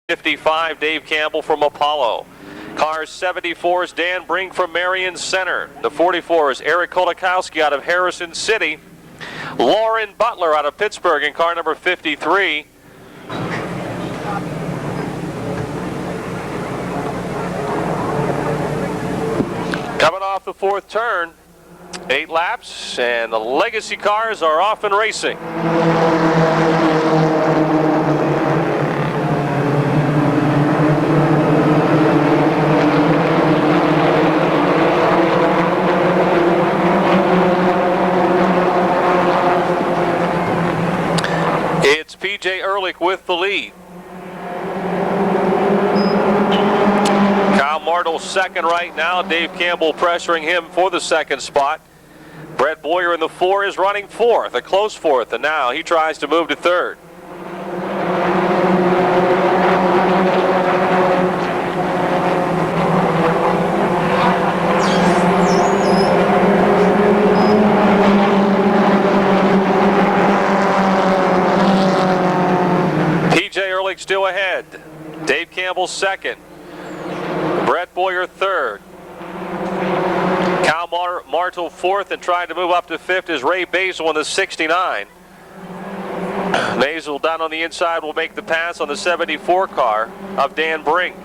55, Dave Campbell from Apollo. Car 74 is Dan Brink from Marion Center. The 44 is Eric Kolakowski out of Harrison City. Lauren Butler out of Pittsburgh in car number 53. Coming off the fourth turn, 8 laps, and the legacy cars are off and racing. It's P.J. Ehrlich with the lead. Kyle Martle's second right now. Dave Campbell pressuring him for the second spot. Brett Boyer in the 4 is running fourth, a close fourth, and now he tries to move to third. P.J. Ehrlich still ahead. Dave Campbell second. Brett Boyer third. Kyle Martle fourth, and trying to move up to fifth is Ray Basil in the 69. Basil down on the inside will make the pass on the 74 car of Dan Brink.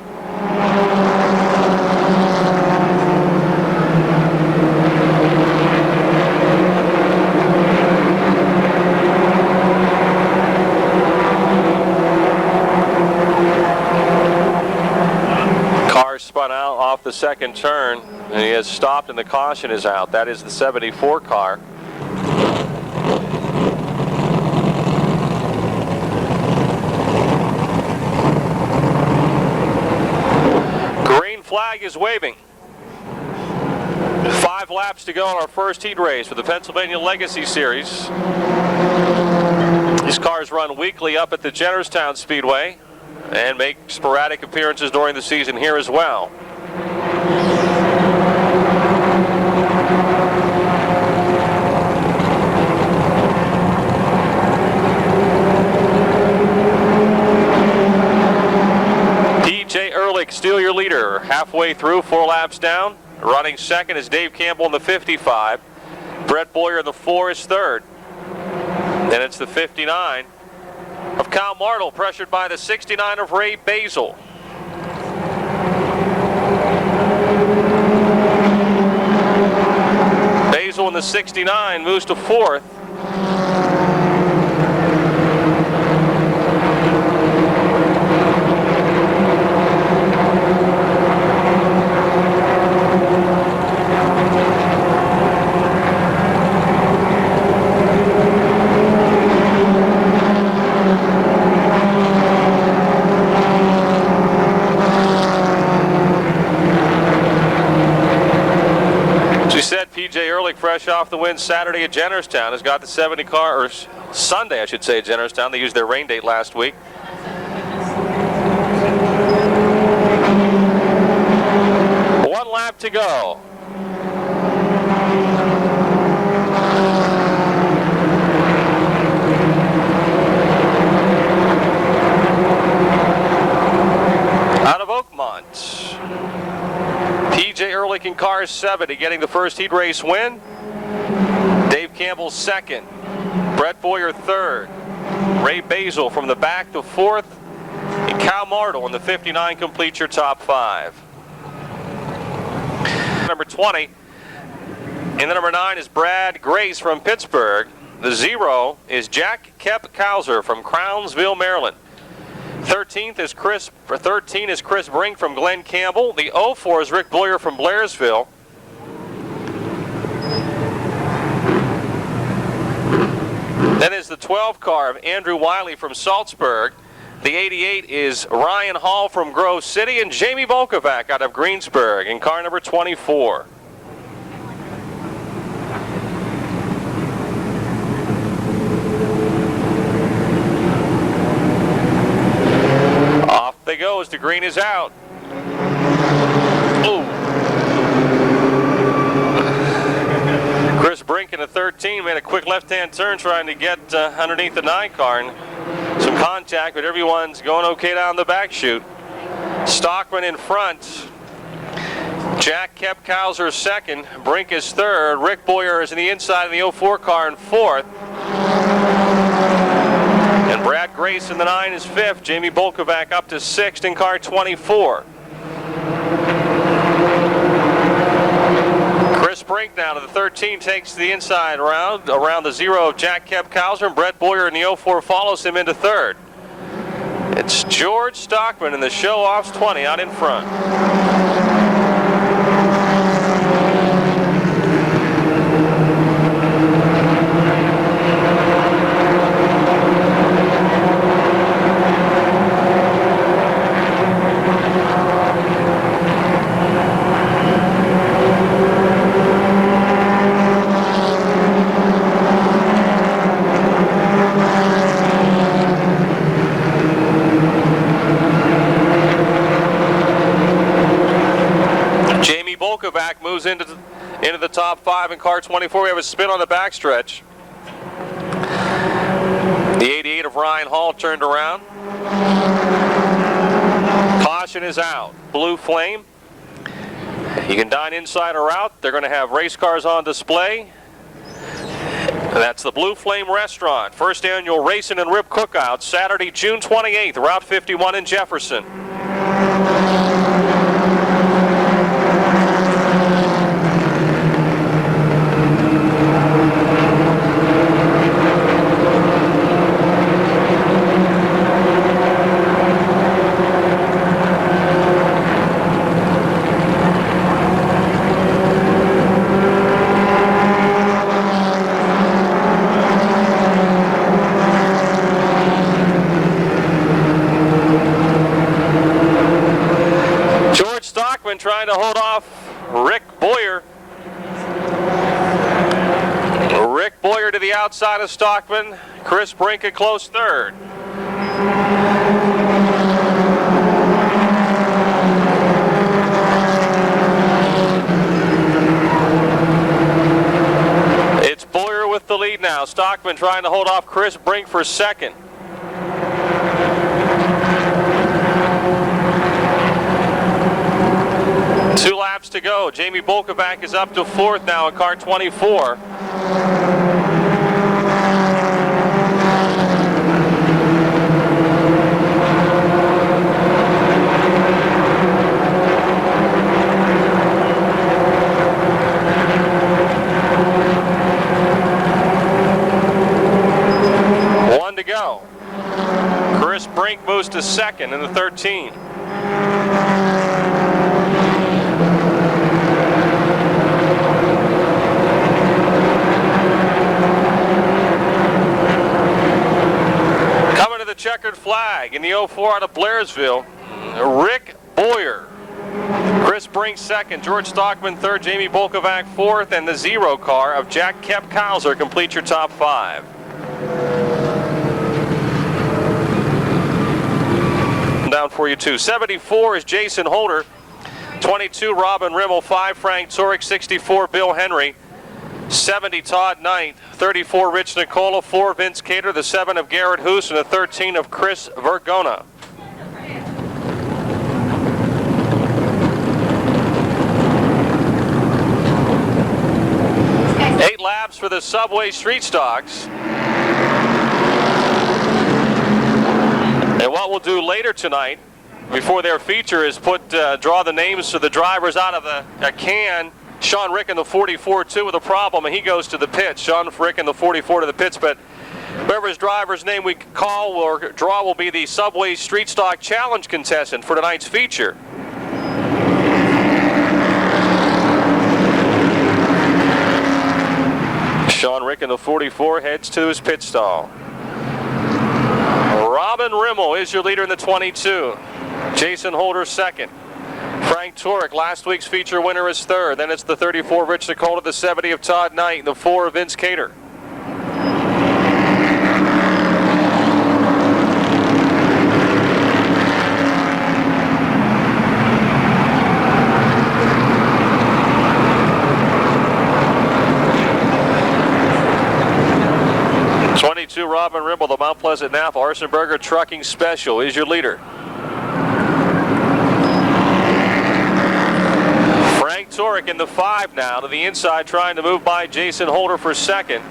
Car spun out off the second turn, and he has stopped and the caution is out. That is the 74 car. Green flag is waving. 5 laps to go in our first heat race for the Pennsylvania Legacy Series. These cars run weekly up at the Jennerstown Speedway and make sporadic appearances during the season here as well. P.J. Ehrlich, still your leader, halfway through, 4 laps down. Running second is Dave Campbell in the 55. Brett Boyer in the 4 is third. Then it's the 59 of Kyle Martle, pressured by the 69 of Ray Basil. Basil in the 69 moves to fourth. P.J. Ehrlich, fresh off the win Saturday at Jennerstown, has got the 70 car, or Sunday I should say, at Jennerstown. They used their rain date last week. One lap to go. Out of Oakmont, P.J. Ehrlich in car 70, getting the first heat race win. Dave Campbell second. Brett Boyer third. Ray Basil from the back to fourth. And Kyle Martle in the 59 completes your top 5. Number 20. And the number 9 is Brad Grace from Pittsburgh. The 0 is Jack Kep-Kauser from Crownsville, Maryland. 13 is Chris Brink from Glen Campbell. The 04 is Rick Boyer from Blairsville. Then is the 12 car of Andrew Wiley from Salzburg. The 88 is Ryan Hall from Grove City, and Jamie Volkovac out of Greensburg in car number 24. Off they go as the green is out. Ooh. Chris Brink in the 13 made a quick left-hand turn trying to get underneath the 9 car and Some contact, but everyone's going okay down the back chute. Stockman in front. Jack Kepkauser second. Brink is third. Rick Boyer is in the inside of the 04 car in fourth. And Brad Grace in the 9 is fifth. Jamie Bolkovac up to sixth in car 24. Chris Brink now to the 13 takes the inside round around the 0 of Jack Kepkauser, and Brett Boyer in the 04 follows him into third. It's George Stockman in the show-off's 20 out in front. Bolkovac moves into the top 5 in car 24. We have a spin on the backstretch. The 88 of Ryan Hall turned around. Caution is out. Blue Flame. You can dine inside or out. They're going to have race cars on display. And that's the Blue Flame Restaurant. First annual Racing and Rib Cookout, Saturday, June 28th, Route 51 in Jefferson. Trying to hold off Rick Boyer. Rick Boyer to the outside of Stockman. Chris Brink a close third. It's Boyer with the lead now. Stockman trying to hold off Chris Brink for second. Two laps to go. Jamie Bolkovac is up to fourth now in car 24. One to go. Chris Brink moves to second in the 13. Checkered flag in the 04 out of Blairsville. Rick Boyer. Chris Brink second. George Stockman third. Jamie Bolkovac fourth. And the 0 car of Jack Kepkauser complete your top 5. Down for you too. 74 is Jason Holder. 22 Robin Rimmel. 5 Frank Turek. 64 Bill Henry. 70 Todd Knight, 34 Rich Nicola, 4 Vince Cater, the 7 of Garrett Hoos, and the 13 of Chris Vergona. Eight laps for the Subway Street Stocks. And what we'll do later tonight, before their feature, is draw the names of the drivers out of a can. Sean Rick in the 44 too with a problem, and he goes to the pits. Sean Rick in the 44 to the pits, but whoever's driver's name we call or draw will be the Subway Street Stock Challenge contestant for tonight's feature. Sean Rick in the 44 heads to his pit stall. Robin Rimmel is your leader in the 22. Jason Holder second. Frank Turek, last week's feature winner, is third. Then it's the 34 Rich Nicola, the 70 of Todd Knight, and the 4 of Vince Cater. Robin Rimble, the Mount Pleasant Napa Arsenberger Trucking Special, is your leader. Frank Turek in the 5 now to the inside, trying to move by Jason Holder for second.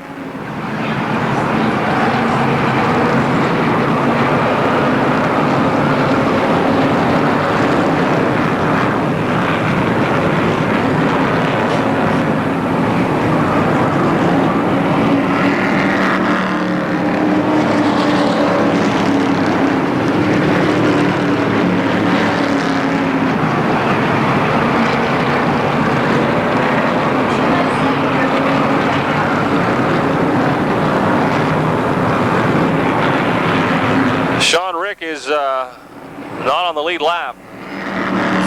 Is not on the lead lap.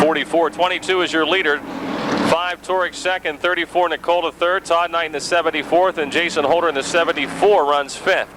44. 22 is your leader. 5 Turek second, 34 Nicola third, Todd Knight in the 74th, and Jason Holder in the 74 runs 5th.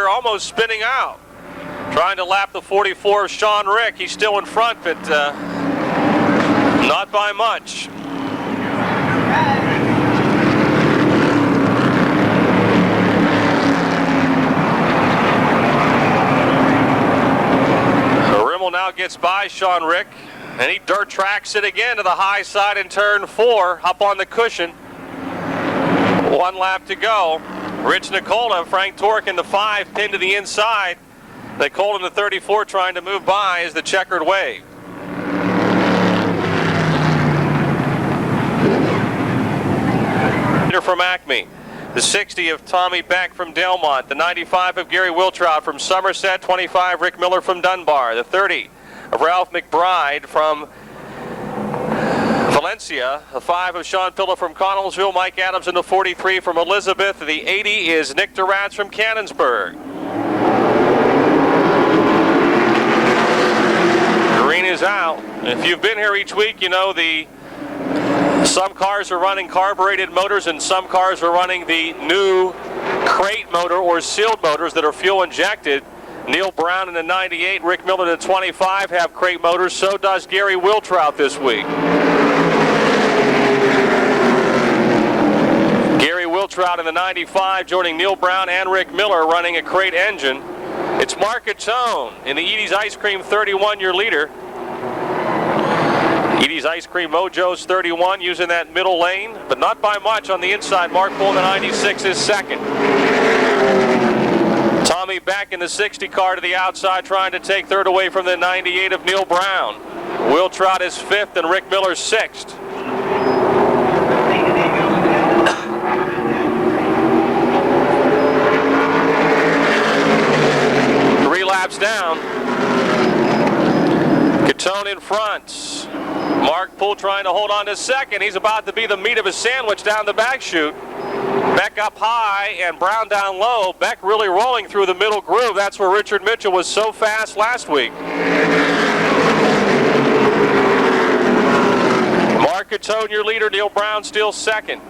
Almost spinning out, trying to lap the 44 of Sean Rick. He's still in front, but not by much. Rimmel now gets by Sean Rick, and he dirt tracks it again to the high side in turn 4, up on the cushion. 1 lap to go. Rich Nicola, Frank Turek in the 5, pinned to the inside. Nicola in the 34 trying to move by as the checkered wave. From Acme, the 60 of Tommy Beck from Delmont, the 95 of Gary Wiltrout from Somerset, 25 Rick Miller from Dunbar, the 30 of Ralph McBride from Valencia, the 5 of Sean Pilla from Connellsville, Mike Adams in the 43 from Elizabeth, the 80 is Nick Duratz from Cannonsburg. Green is out. If you've been here each week, you know some cars are running carbureted motors and some cars are running the new crate motor or sealed motors that are fuel injected. Neil Brown in the 98, Rick Miller in the 25 have crate motors. So does Gary Wiltrout this week. Gary Wiltrout in the 95 joining Neil Brown and Rick Miller running a crate engine. It's Mark Catone in the Edie's Ice Cream 31, your leader. Edie's Ice Cream Mojo's 31, using that middle lane, but not by much on the inside. Mark Poole in the 96 is second. Tommy Beck in the 60 car to the outside, trying to take third away from the 98 of Neil Brown. Wiltrout is 5th and Rick Miller 6th. Laps down. Catone in front. Mark Poole trying to hold on to second. He's about to be the meat of a sandwich down the back chute. Beck up high and Brown down low. Beck really rolling through the middle groove. That's where Richard Mitchell was so fast last week. Mark Catone, your leader. Neil Brown still second.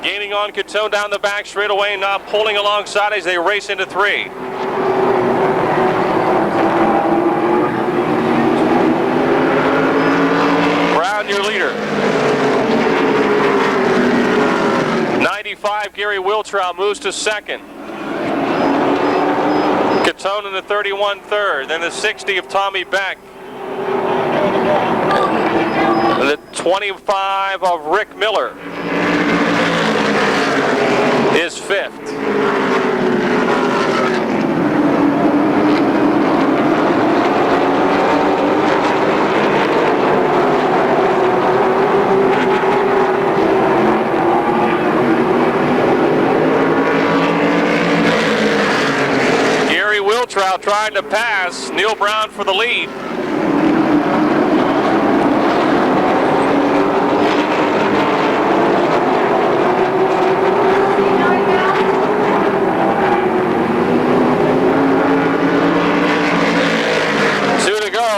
Gaining on Catone down the back straightaway and now pulling alongside as they race into 3. Brown, your leader. 95, Gary Wiltrout moves to second. Catone in the 31 third. Then the 60 of Tommy Beck. The 25 of Rick Miller is 5th. Wiltrout trying to pass Neil Brown for the lead.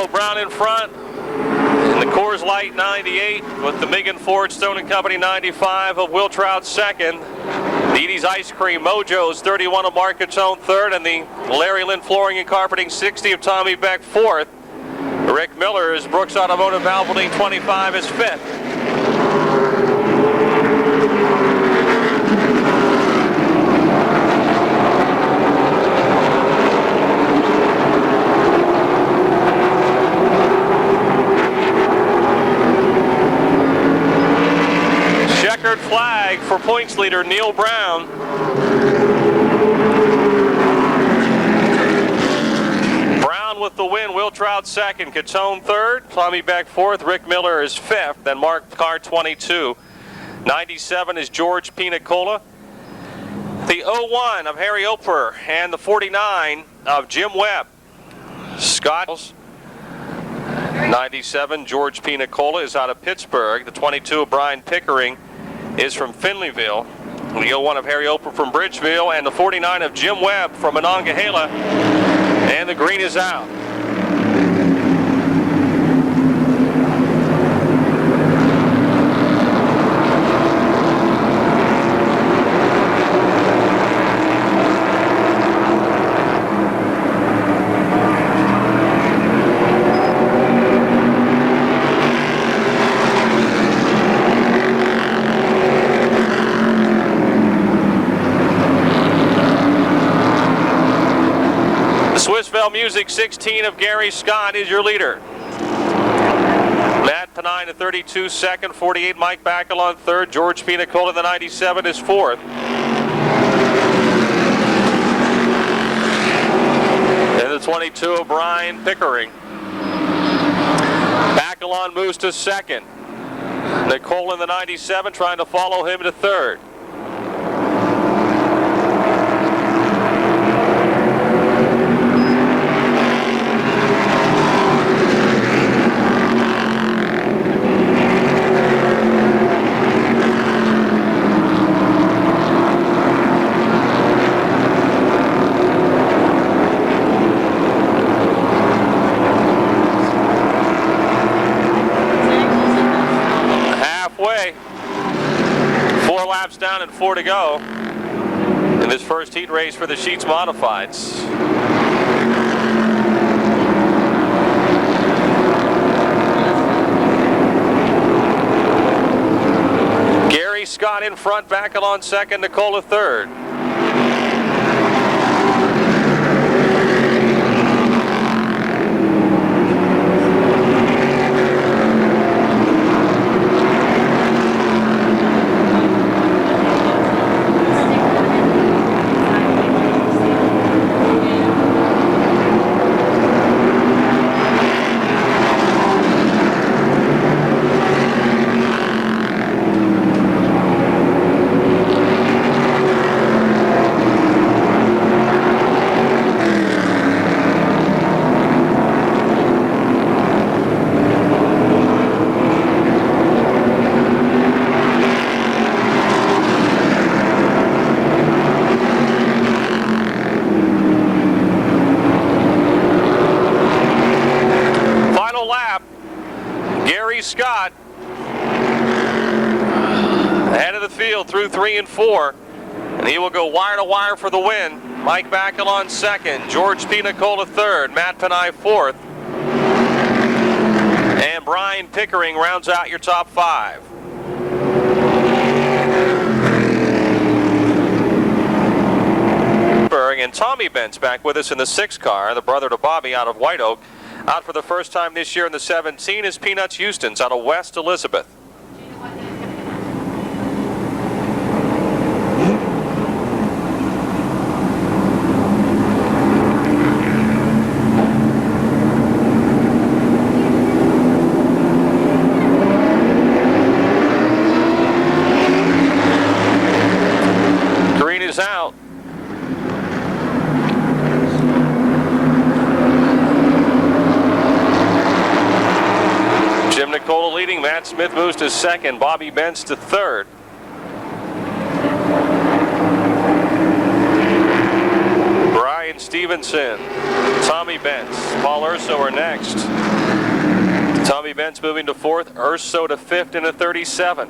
go. Brown in front. And the Coors Light 98 with the Migan Ford Stone and Company 95 of Wiltrout second. Edie's Ice Cream Mojo's 31 of Mark Catone third, and the Larry Lynn Flooring and Carpeting 60 of Tommy Beck fourth. Rick Miller's Brooks Automotive Valvoline 25 is fifth. Checkered flag for points leader Neil Brown. Brown with the win, Will Trout second, Catone third, Tommy Beck fourth, Rick Miller is fifth, then Mark Carr 22. 97 is George Pinacola. The 01 of Harry Oper and the 49 of Jim Webb. Scott 97, George Pinacola is out of Pittsburgh. The 22 of Brian Pickering is from Finleyville. The 01 of Harry Oper from Bridgeville, and the 49 of Jim Webb from Monongahela. And the green is out. Swissville Music 16 of Gary Scott is your leader. Matt Penine to 32 second, 48 Mike Bacalon third, George Pinacola the 97 is fourth. And the 22 of Brian Pickering. Bacalon moves to second. Nicole in the 97 trying to follow him to third. Down and 4 to go in this first heat race for the Sheets Modifieds. Gary Scott in front, Bacalon second, Nicola third. Scott ahead of the field through 3 and 4, and he will go wire to wire for the win. Mike Bacalon second, George Pinacola third, Matt Penine fourth, and Brian Pickering rounds out your top 5. And Tommy Bentz back with us in the 6 car, the brother to Bobby out of White Oak. Out for the first time this year in the 17 is Peanuts Houston's out of West Elizabeth. Green is out. Jim Nicola leading, Matt Smith moves to second, Bobby Bentz to third. Brian Stevenson, Tommy Bentz, Paul Urso are next. Tommy Bentz moving to 4th, Urso to 5th in a 37.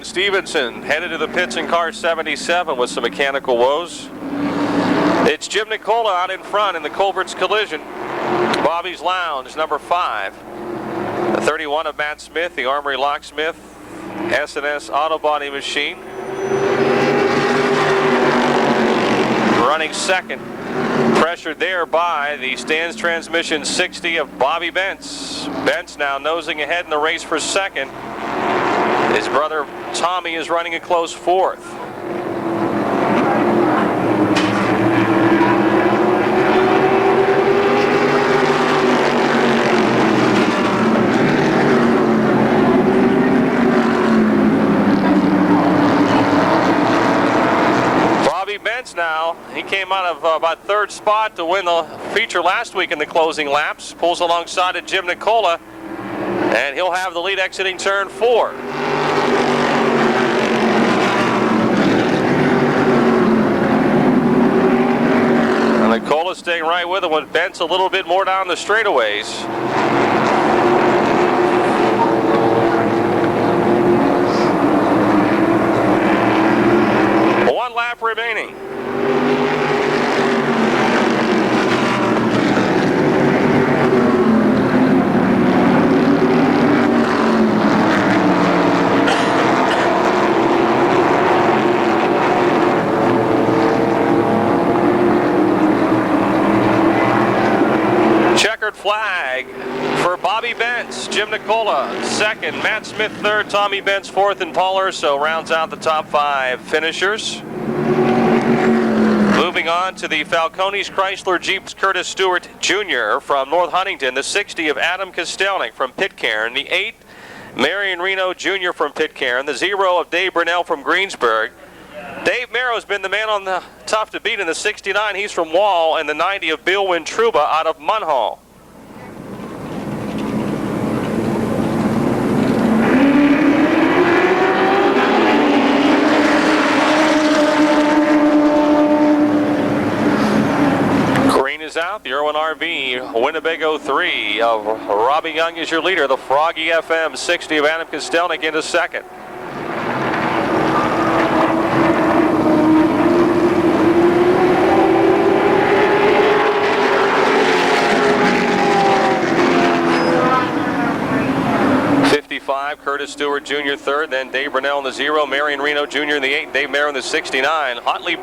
Stevenson headed to the pits in car 77 with some mechanical woes. It's Jim Nicola out in front in the Culverts collision. Bobby's Lounge, number 5. The 31 of Matt Smith, the Armory Locksmith, S&S Auto Body Machine. Running second. Pressured there by the Stan's Transmission 60 of Bobby Bentz. Bentz now nosing ahead in the race for second. His brother Tommy is running a close 4th. Bobby Bentz now, he came out of about 3rd spot to win the feature last week in the closing laps. Pulls alongside of Jim Nicola, and he'll have the lead exiting turn 4. Nicola staying right with him with Bentz a little bit more down the straightaways. 1 lap remaining. Flag for Bobby Bentz, Jim Nicola 2nd, Matt Smith 3rd, Tommy Bentz 4th, and Paul Urso rounds out the top 5 finishers. Moving on to the Falcones Chrysler Jeep's Curtis Stewart Jr. from North Huntington, the 60 of Adam Kostelnik from Pitcairn, the 8 Marion Reno Jr. from Pitcairn, the 0 of Dave Burnell from Greensburg. Dave Merrow's been the man on the tough to beat in the 69. He's from Wall, and the 90 of Bill Wintruba out of Munhall. Out. The Irwin RV Winnebago 3 of Robbie Young is your leader. The Froggy FM 60 of Adam Kostelnik into 2nd. Curtis Stewart Jr. 3rd, then Dave Burnell in the 0, Marion Reno Jr. in the 8, Dave Merrow in the 69. Hotly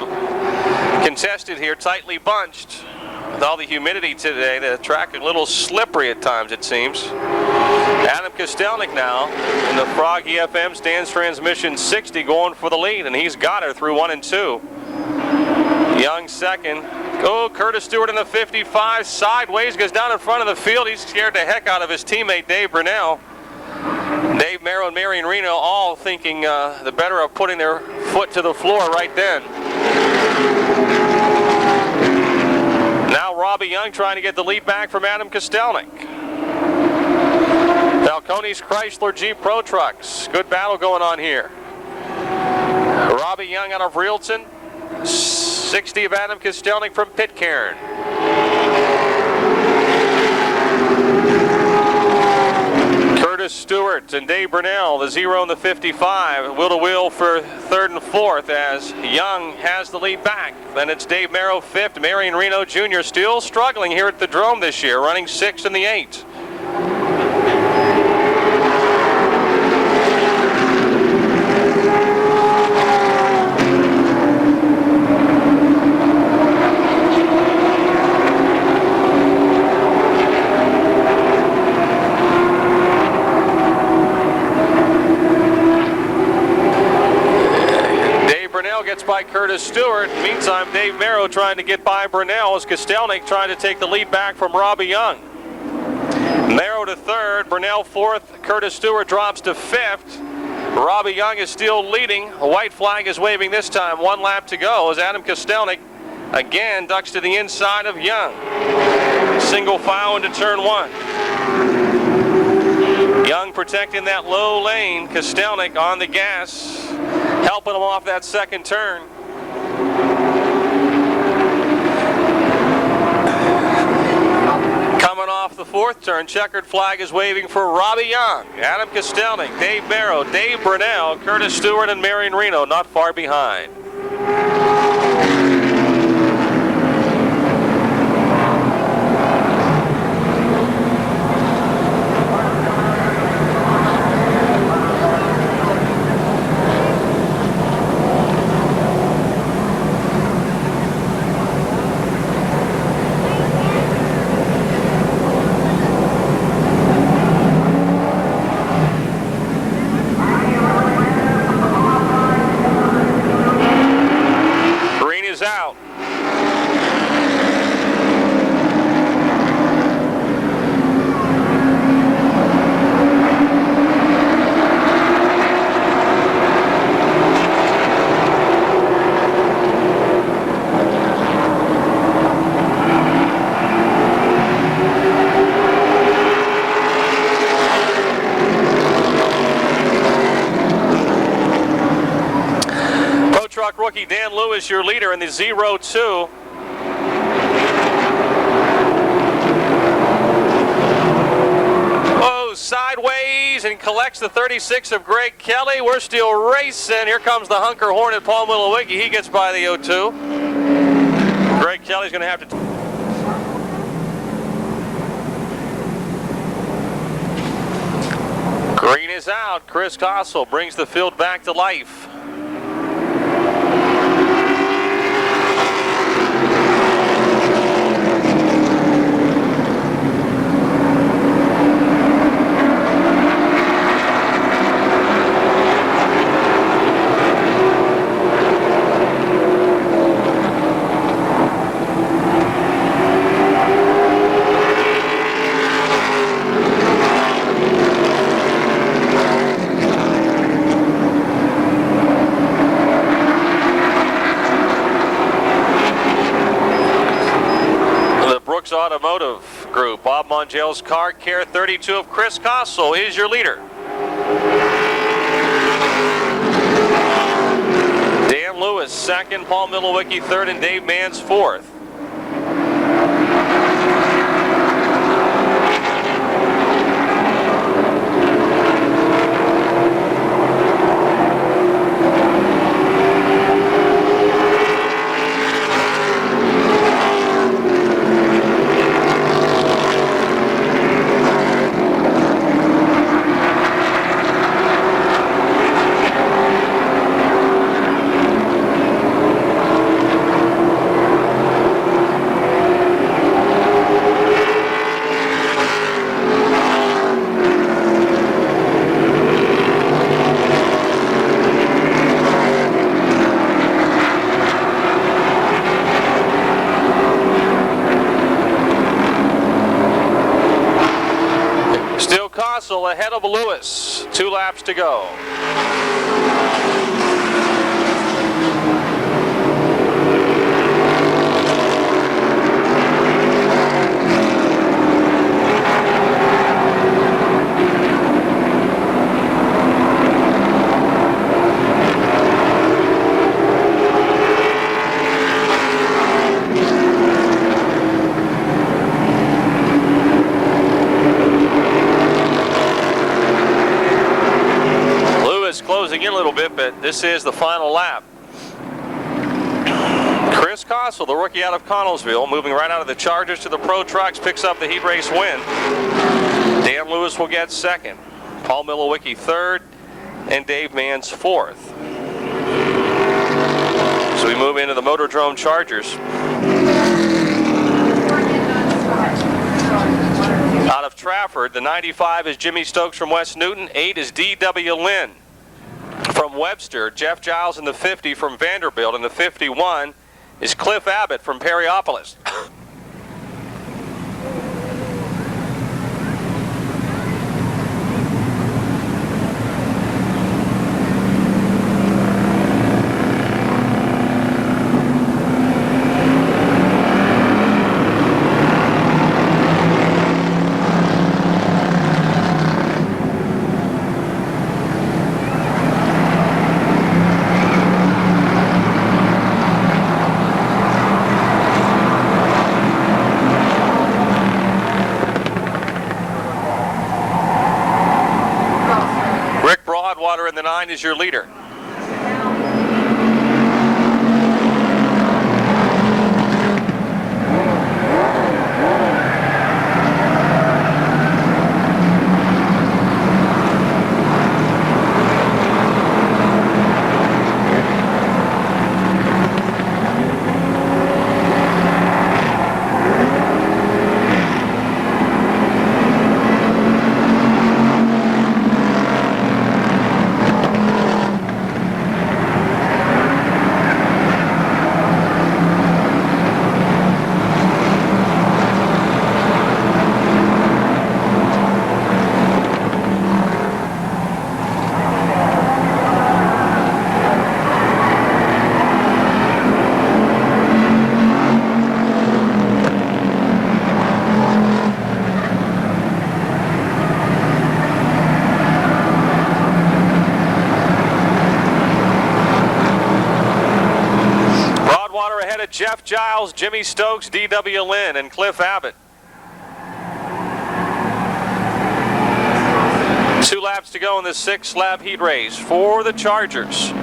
contested here, tightly bunched. With all the humidity today, the track a little slippery at times, it seems. Adam Kostelnik now in the Froggy FM Stan's Transmission 60 going for the lead, and he's got her through 1 and 2. Young 2nd. Oh, Curtis Stewart in the 55, sideways, goes down in front of the field. He's scared the heck out of his teammate Dave Burnell. Dave Merrow and Marion Reno all thinking the better of putting their foot to the floor right then. Now Robbie Young trying to get the lead back from Adam Kostelnik. Falcones Chrysler Jeep Pro Trucks. Good battle going on here. Robbie Young out of Reelton. 60 of Adam Kostelnik from Pitcairn. Curtis Stewart and Dave Burnell, the 0 and the 55, wheel to wheel for 3rd and 4th as Young has the lead back. Then it's Dave Merrow 5th, Marion Reno Jr. still struggling here at the Drome this year, running 6th in the 8. Gets by Curtis Curtis Stewart. Meantime, Dave Merrow trying to get by Brunel as Kostelnik trying to take the lead back from Robbie Young. Merrow to third, Brunel fourth, Curtis Stewart drops to fifth. Robbie Young is still leading. A white flag is waving this time. 1 lap to go as Adam Kostelnik again ducks to the inside of Young. Single file into turn 1. Young protecting that low lane. Kostelnik on the gas, helping him off that second turn. Coming off the fourth turn, checkered flag is waving for Robbie Young, Adam Kostelnik, Dave Merrow, Dave Brunel, Curtis Stewart, and Marion Reno not far behind. Out. Pro Truck rookie Dan Lewis, your leader in the 0-2. Oh, sideways and collects the 36 of Greg Kelly. We're still racing. Here comes the Hunker Hornet, Paul Milowicki. He gets by the 0-2. Greg Kelly's going to have to... Green is out. Chris Kossel brings the field back to life. Automotive Group, Bob Mongel's Car Care 32 of Chris Kossel is your leader. Dan Lewis second, Paul Milowicki third, and Dave Manns fourth. Kossel ahead of Lewis. 2 laps to go. Closing in a little bit, but this is the final lap. Chris Kossel, the rookie out of Connellsville, moving right out of the Chargers to the Pro Trucks, picks up the heat race win. Dan Lewis will get second, Paul Milowicki third, and Dave Manns fourth. So we move into the Motordrome Chargers. Out of Trafford, the 95 is Jimmy Stokes from West Newton, 8 is D.W. Lynn. from Webster. Jeff Giles in the 50 from Vanderbilt. And the 51 is Cliff Abbott from Perryopolis. In the 9 is your leader. Jeff Giles, Jimmy Stokes, D.W. Lynn, and Cliff Abbott. 2 laps to go in the 6-lap heat race for the Chargers.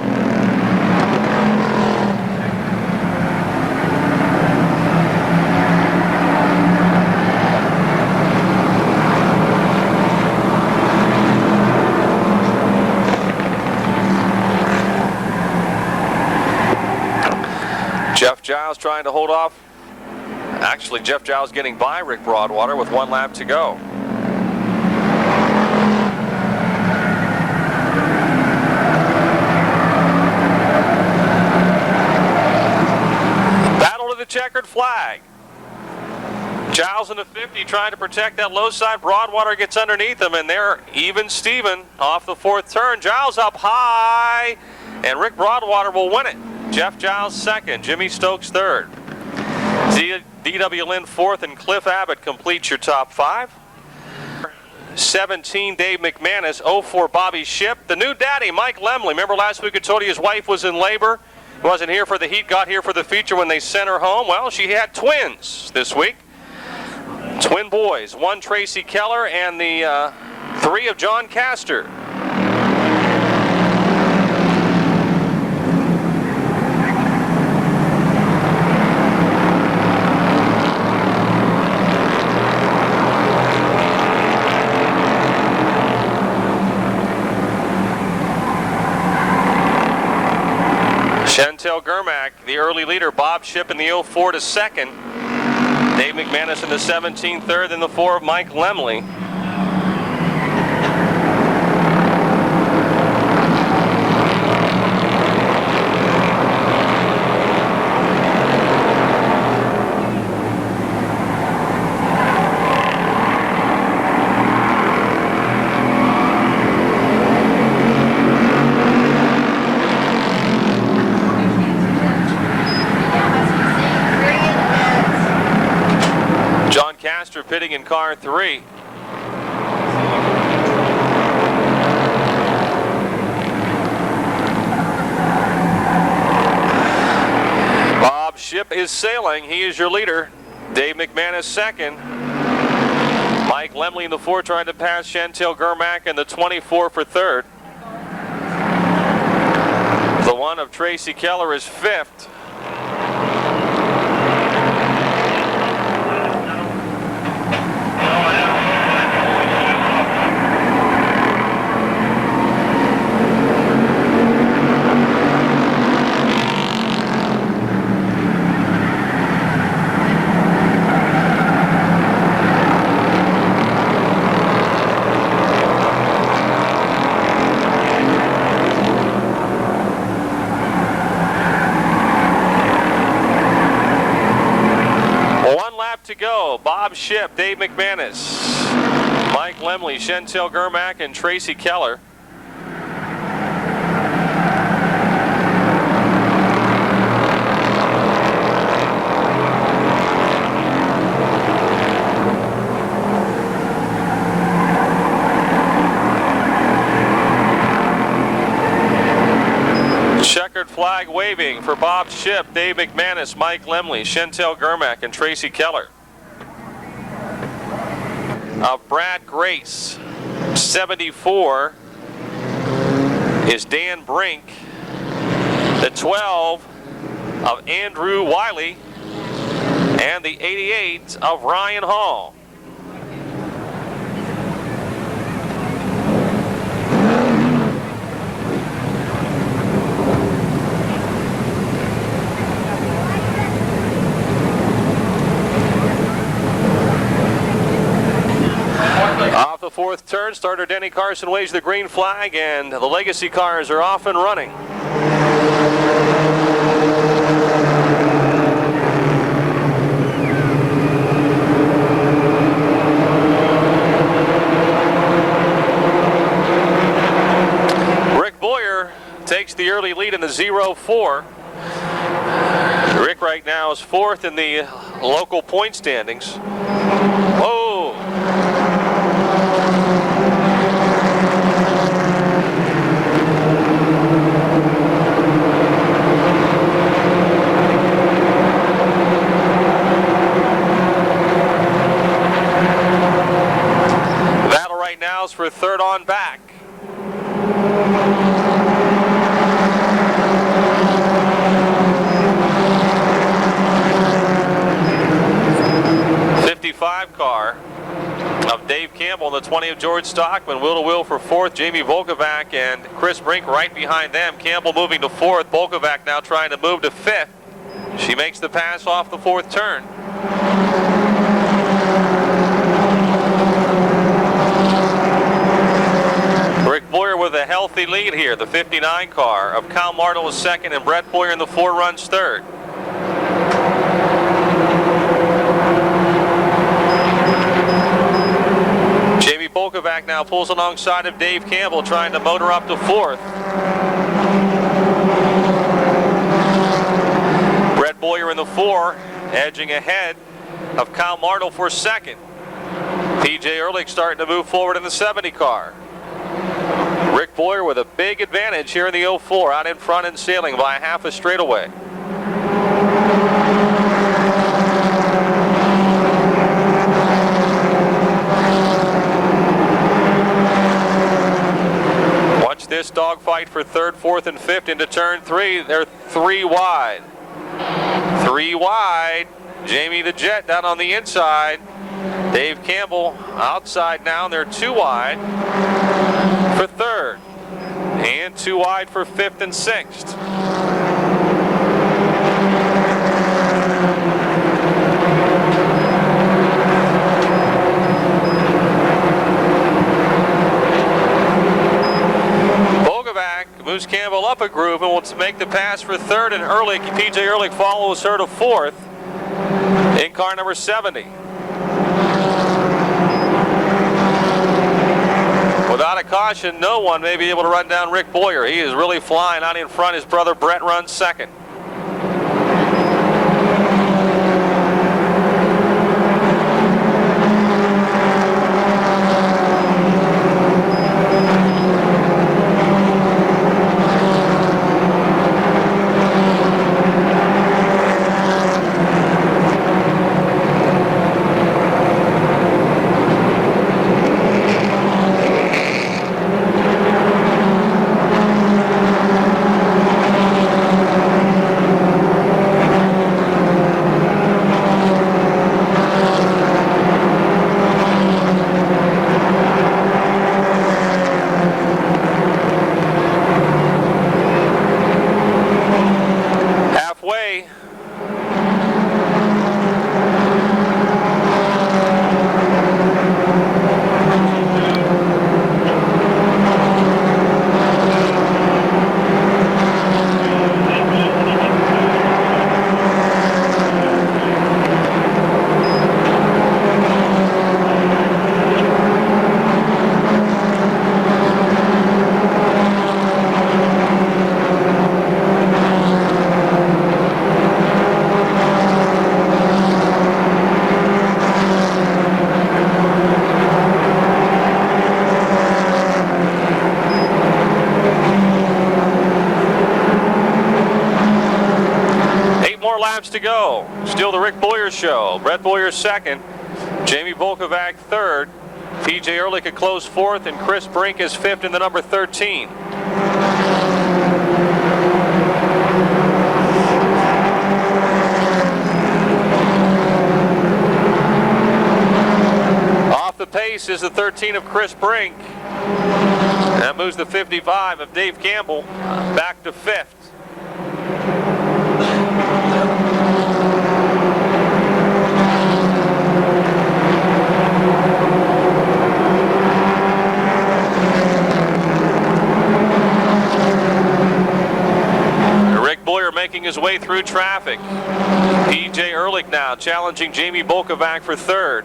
Jeff Giles trying to hold off. Actually, Jeff Giles getting by Rick Broadwater with 1 lap to go. Battle to the checkered flag. Giles in the 50 trying to protect that low side. Broadwater gets underneath him, and they're even Steven off the 4th turn. Giles up high, and Rick Broadwater will win it. Jeff Giles 2nd, Jimmy Stokes 3rd. D.W. Lynn 4th, and Cliff Abbott completes your top 5. 17, Dave McManus. 04, Bobby Shipp. The new daddy, Mike Lemley. Remember last week I told you his wife was in labor? Wasn't here for the heat, got here for the feature when they sent her home. Well, she had twins this week. Twin boys. 1, Tracy Keller, and the 3 of John Castor. Chantel Germack, the early leader. Bob Shipp in the 04 to 2nd. Dave McManus in the 17, 3rd, and the 4 of Mike Lemley. Pitting in car 3. Bob Shipp is sailing. He is your leader. Dave McManus 2nd. Mike Lemley in the 4 trying to pass Chantel Germack in the 24 for 3rd. The 1 of Tracy Keller is 5th. go. Bob Shipp, Dave McManus, Mike Lemley, Chantel Germack, and Tracy Keller. Checkered flag waving for Bob Shipp, Dave McManus, Mike Lemley, Chantel Germack, and Tracy Keller. Brad Grace, 74 is Dan Brink. The 12 of Andrew Wiley, and the 88 of Ryan Hall. Off the fourth turn, starter Denny Carson waves the green flag, and the legacy cars are off and running. Rick Boyer takes the early lead in the 0-4. Rick right now is fourth in the local point standings. Whoa! Battle right now is for third on back. Car of Dave Campbell and the 20 of George Stockman. Wheel to wheel for fourth, Jamie Volkovac and Chris Brink right behind them. Campbell moving to fourth. Volkovac now trying to move to fifth. She makes the pass off the fourth turn. Rick Boyer with a healthy lead here. The 59 car of Kyle Martle is second, and Brett Boyer in the 4 runs third. Jamie Volkovac now pulls alongside of Dave Campbell, trying to motor up to fourth. Brett Boyer in the 4, edging ahead of Kyle Martle for second. PJ Ehrlich starting to move forward in the 70 car. Rick Boyer with a big advantage here in the 04, out in front and sailing by half a straightaway. This dogfight for third, fourth, and fifth into turn 3. They're 3 wide. 3 wide. Jamie the Jet down on the inside. Dave Campbell outside now, and they're 2 wide for third. And 2 wide for fifth and sixth. Moves Campbell up a groove and will make the pass for third, and Ehrlich, PJ Ehrlich follows her to fourth in car number 70. Without a caution, no one may be able to run down Rick Boyer. He is really flying out in front. His brother Brett runs second. laps to go. Still the Rick Boyer show. Brett Boyer second. Jamie Volkovac third. P.J. Ehrlich a close fourth, and Chris Brink is fifth in the number 13. Off the pace is the 13 of Chris Brink. That moves the 55 of Dave Campbell back to fifth. Rick Boyer making his way through traffic. P.J. Ehrlich now challenging Jamie Volkovac for third.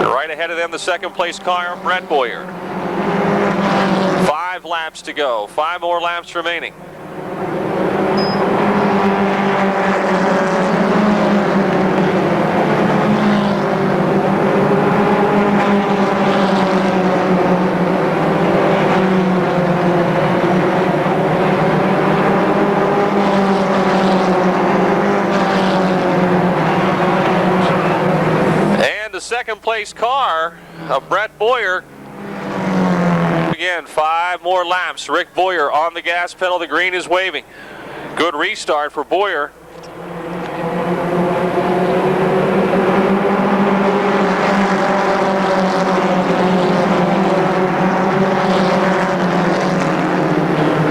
Right ahead of them, the second place car, Brett Boyer. 5 laps to go. 5 more laps remaining. And the second place car of Brett Boyer. Again, 5 more laps. Rick Boyer on the gas pedal. The green is waving. Good restart for Boyer.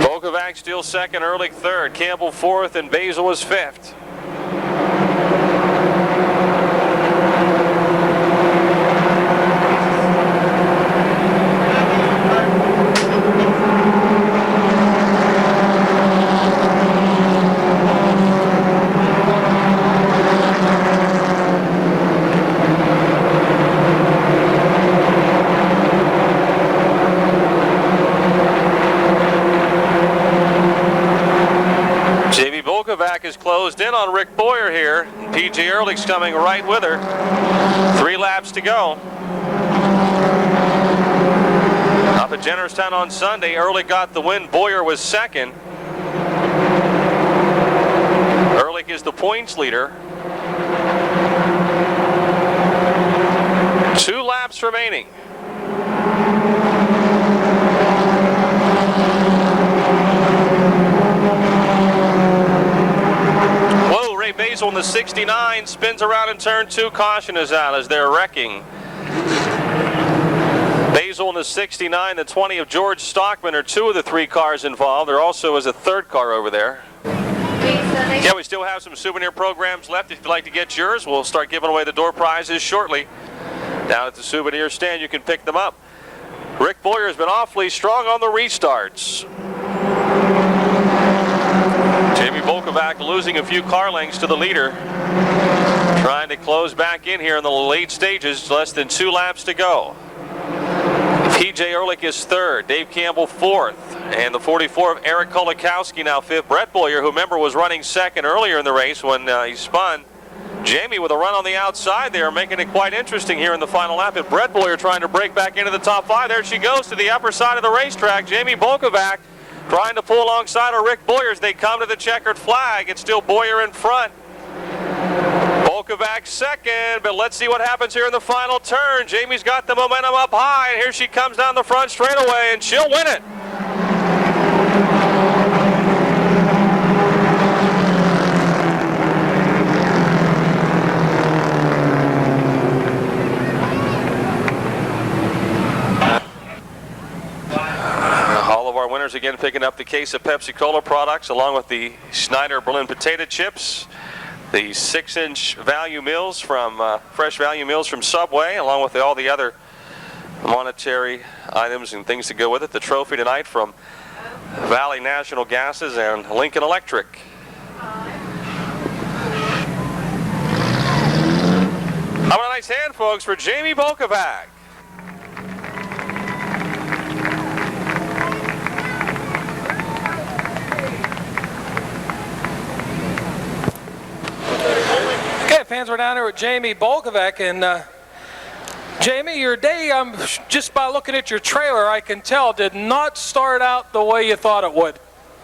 Volkovac still second, Ehrlich third, Campbell fourth, and Basil is fifth. Volkovac is closed in on Rick Boyer here. P.J. Ehrlich's coming right with her. 3 laps to go. Up at Jennerstown on Sunday, Ehrlich got the win. Boyer was second. Ehrlich is the points leader. 2 laps remaining. Basil in the 69 spins around in turn 2. Caution is out as they're wrecking. Basil in the 69, the 20 of George Stockman are 2 of the 3 cars involved. There also is a third car over there. Yeah, we still have some souvenir programs left. If you'd like to get yours, we'll start giving away the door prizes shortly. Down at the souvenir stand, you can pick them up. Rick Boyer has been awfully strong on the restarts. Jamie Volkovac losing a few car lengths to the leader. Trying to close back in here in the late stages. Less than 2 laps to go. P.J. Ehrlich is third. Dave Campbell fourth. And the 44 of Eric Kolakowski now fifth. Brett Boyer, who remember was running second earlier in the race when he spun. Jamie with a run on the outside there, making it quite interesting here in the final lap. And Brett Boyer trying to break back into the top 5. There she goes to the upper side of the racetrack. Jamie Volkovac trying to pull alongside of Rick Boyer as they come to the checkered flag. It's still Boyer in front. Volkovac second, but let's see what happens here in the final turn. Jamie's got the momentum up high, and here she comes down the front straightaway, and she'll win it. Winners again picking up the case of Pepsi-Cola products along with the Schneider Berlin potato chips, the 6-inch value meals from fresh value meals from Subway, along with all the other monetary items and things to go with it. The trophy tonight from Valley National Gases and Lincoln Electric. How about a nice hand, folks, for Jamie Volkovac. Fans, we're down here with Jamie Volkovac, and Jamie, your day, just by looking at your trailer, I can tell, did not start out the way you thought it would.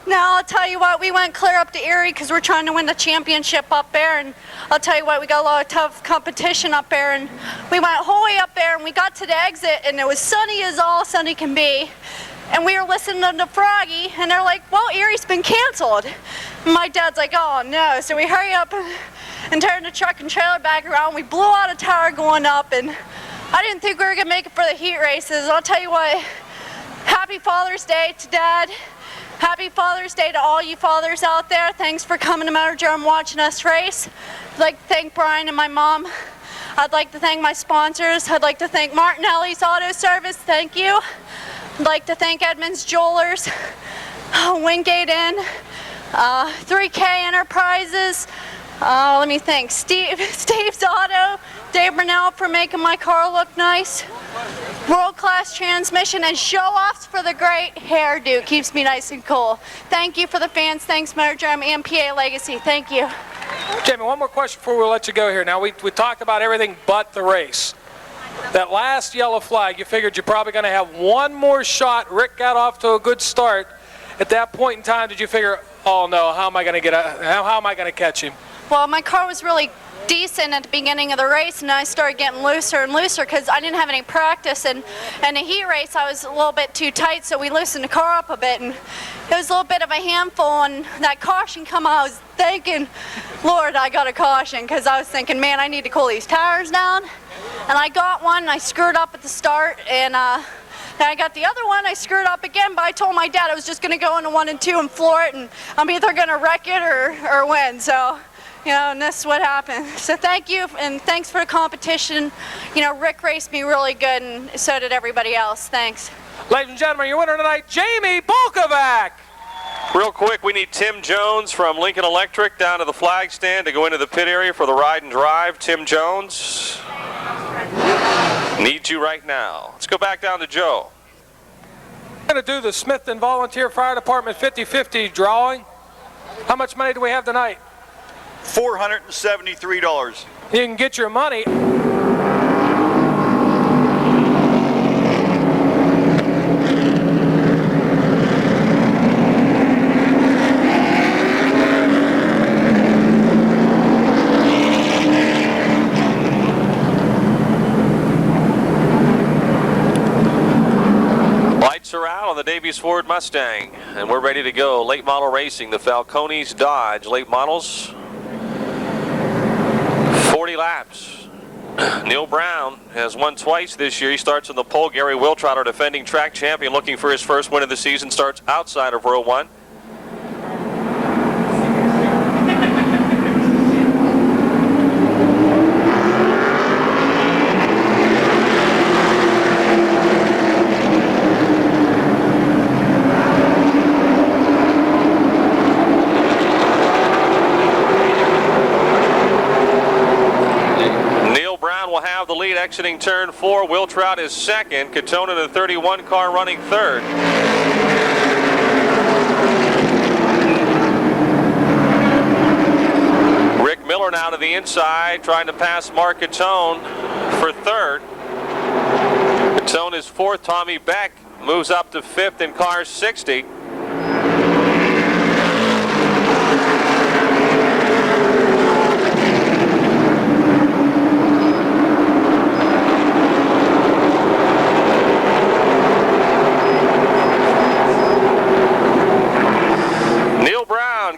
No, I'll tell you what, we went clear up to Erie because we're trying to win the championship up there, and I'll tell you what, we got a lot of tough competition up there, and we went whole way up there, and we got to the exit, and it was sunny as all sunny can be, and we were listening to Froggy, and they're like, well, Erie's been canceled. And my dad's like, oh no, so we hurry up and turn the truck and trailer back around. We blew out a tire going up, and I didn't think we were gonna make it for the heat races. I'll tell you what, happy Father's Day to Dad. Happy Father's Day to all you fathers out there. Thanks for coming to Motordrome watching us race. I'd like to thank Brian and my mom. I'd like to thank my sponsors. I'd like to thank Martinelli's Auto Service. Thank you. I'd like to thank Edmunds Jewelers, Wingate Inn, 3K Enterprises. Let me think. Steve's Auto, Dave Brunel for making my car look nice. World-class transmission and show-offs for the great hairdo. Keeps me nice and cool. Thank you for the fans. Thanks, Motordrome and PA Legacy. Thank you. Jamie, one more question before we let you go here. Now, we talked about everything but the race. That last yellow flag, you figured you're probably going to have one more shot. Rick got off to a good start. At that point in time, did you figure, oh no, how am I going to catch him? Well, my car was really decent at the beginning of the race, and I started getting looser and looser because I didn't have any practice, and in the heat race I was a little bit too tight, so we loosened the car up a bit, and it was a little bit of a handful. And that caution come out, I was thinking, Lord, I got a caution, because I was thinking, man, I need to cool these tires down. And I got one, and I screwed up at the start, and then I got the other one, I screwed up again, but I told my dad I was just going to go into 1 and 2 and floor it, and I'm either going to wreck it or win. So, you know, and that's what happened. So thank you, and thanks for the competition. You know, Rick raced me really good, and so did everybody else. Thanks. Ladies and gentlemen, your winner tonight, Jamie Bolkovac. Real quick, we need Tim Jones from Lincoln Electric down to the flag stand to go into the pit area for the ride and drive. Tim Jones, need you right now. Let's go back down to Joe. We're going to do the Smithton Volunteer Fire Department 50-50 drawing. How much money do we have tonight? $473. You can get your money. Lights are out on the Davies Ford Mustang, and we're ready to go. Late model racing, the Falcones Dodge late models. 40 laps. Neil Brown has won twice this year. He starts in the pole. Gary Wiltrotter, defending track champion, looking for his first win of the season, starts outside of row 1. The lead exiting turn 4. Wiltrout is second. Katona, the 31 car, running third. Rick Miller now to the inside, trying to pass Mark Katone for third. Katone is fourth. Tommy Beck moves up to fifth in car 60.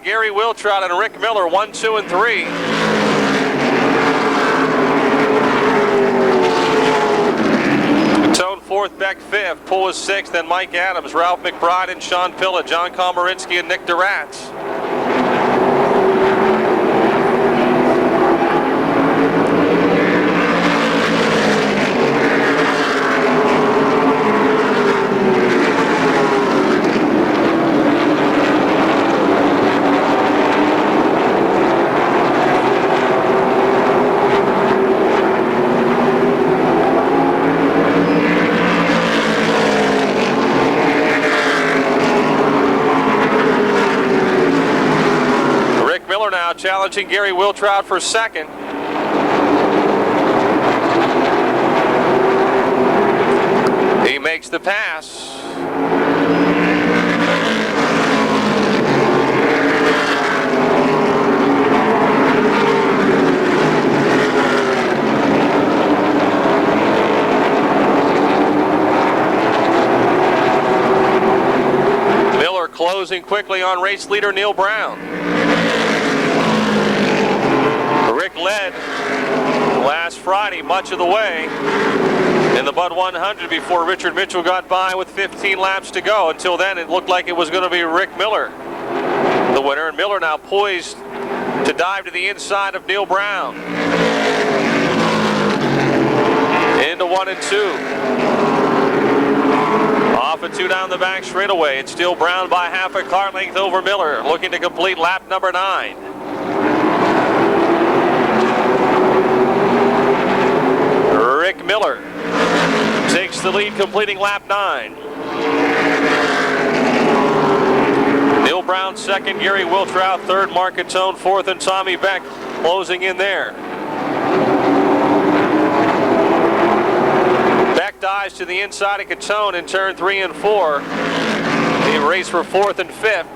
Gary Wiltrout and Rick Miller, 1, 2, and 3. Tone fourth, Beck fifth, Poole is sixth, then Mike Adams, Ralph McBride, and Sean Pillett, John Komarinsky, and Nick Duratz. Challenging Gary Wiltrout for second. He makes the pass. quickly on race leader Neil Brown. Rick led last Friday much of the way in the Bud 100 before Richard Mitchell got by with 15 laps to go. Until then, it looked like it was going to be Rick Miller, the winner. And Miller now poised to dive to the inside of Neil Brown. Into 1 and 2. Off and 2 down the back straightaway. It's still Brown by half a car length over Miller, looking to complete lap number 9. Rick Miller takes the lead, completing lap 9. Neil Brown second, Gary Wiltrout third, Mark Catone fourth, and Tommy Beck closing in there. Beck dives to the inside of Catone in turn 3 and 4. He raced for 4th and 5th.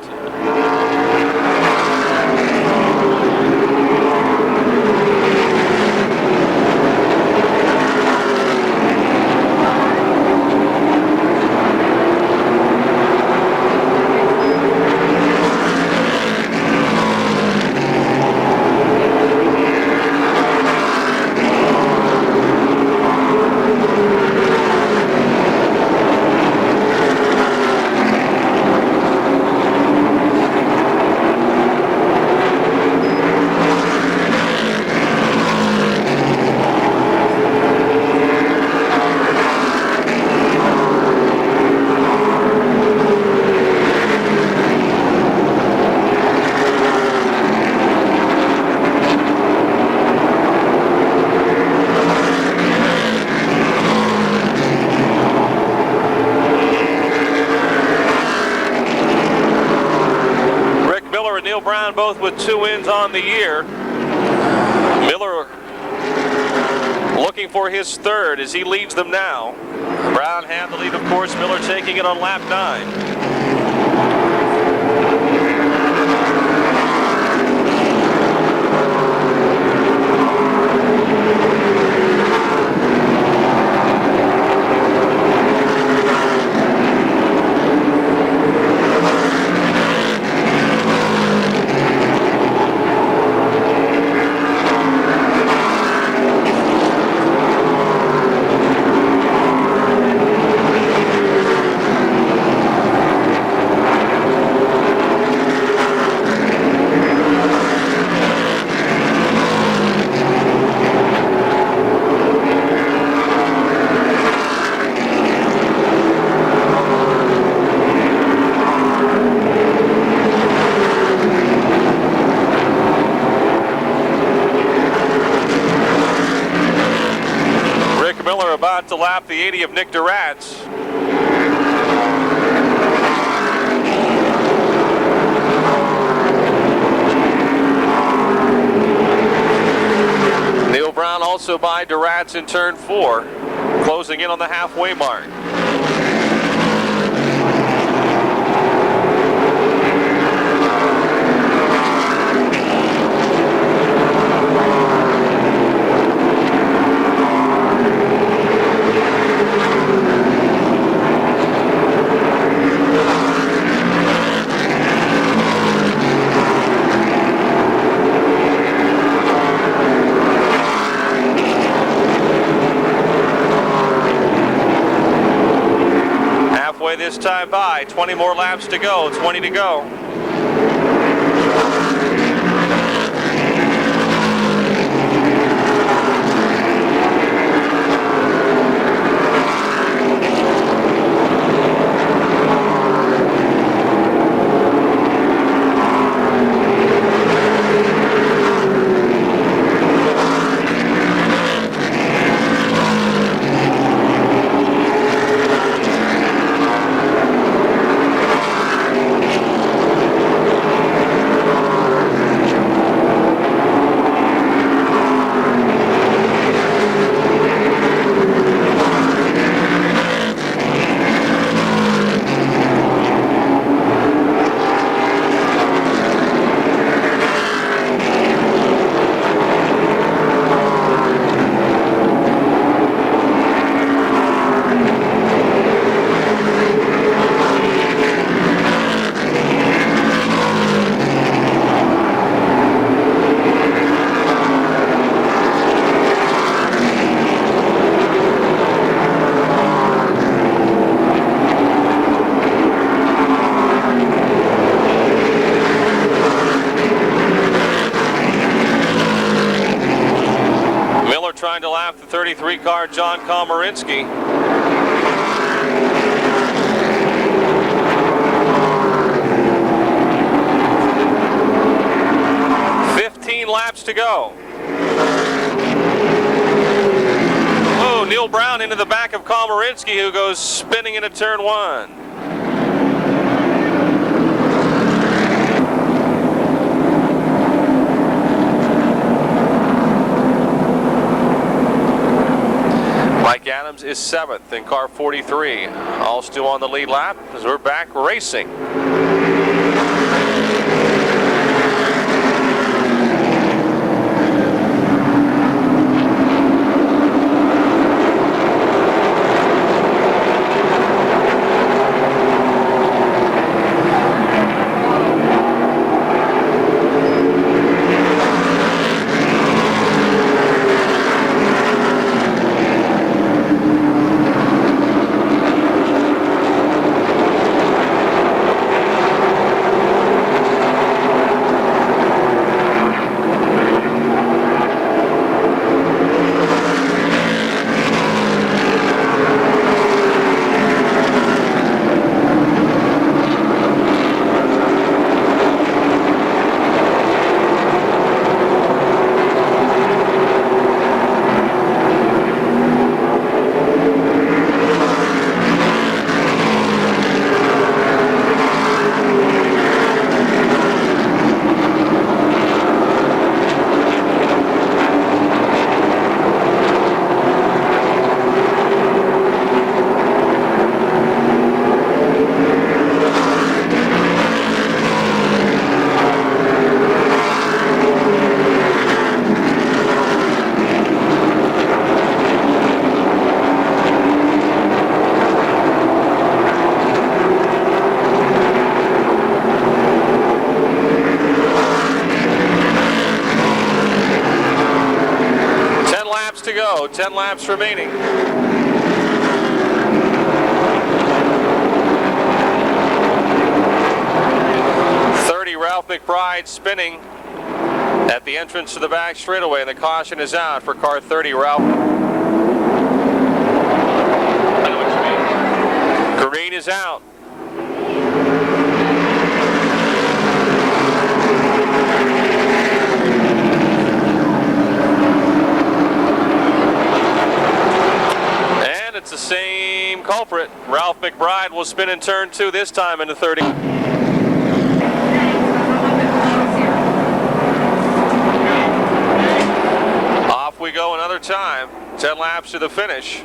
Brown both with 2 wins on the year. Miller looking for his third as he leads them now. Brown had the lead, of course. Miller taking it on lap 9. About to lap the 80 of Nick Duratz. Neil Brown also by Duratz in turn 4, closing in on the halfway mark. This time by 20 more laps to go, 20 to go. trying to lap the 33 car John Komarinsky. 15 laps to go. Oh, Neil Brown into the back of Komarinsky, who goes spinning into turn 1. Mike Adams is 7th in car 43. All still on the lead lap as we're back racing. To go, 10 laps remaining. Ralph McBride spinning at the entrance to the back straightaway, and the caution is out for car 30. Ralph. I know what you mean. Green is out. It's the same culprit. Ralph McBride will spin in turn 2 this time into 30. Off we go another time. 10 laps to the finish.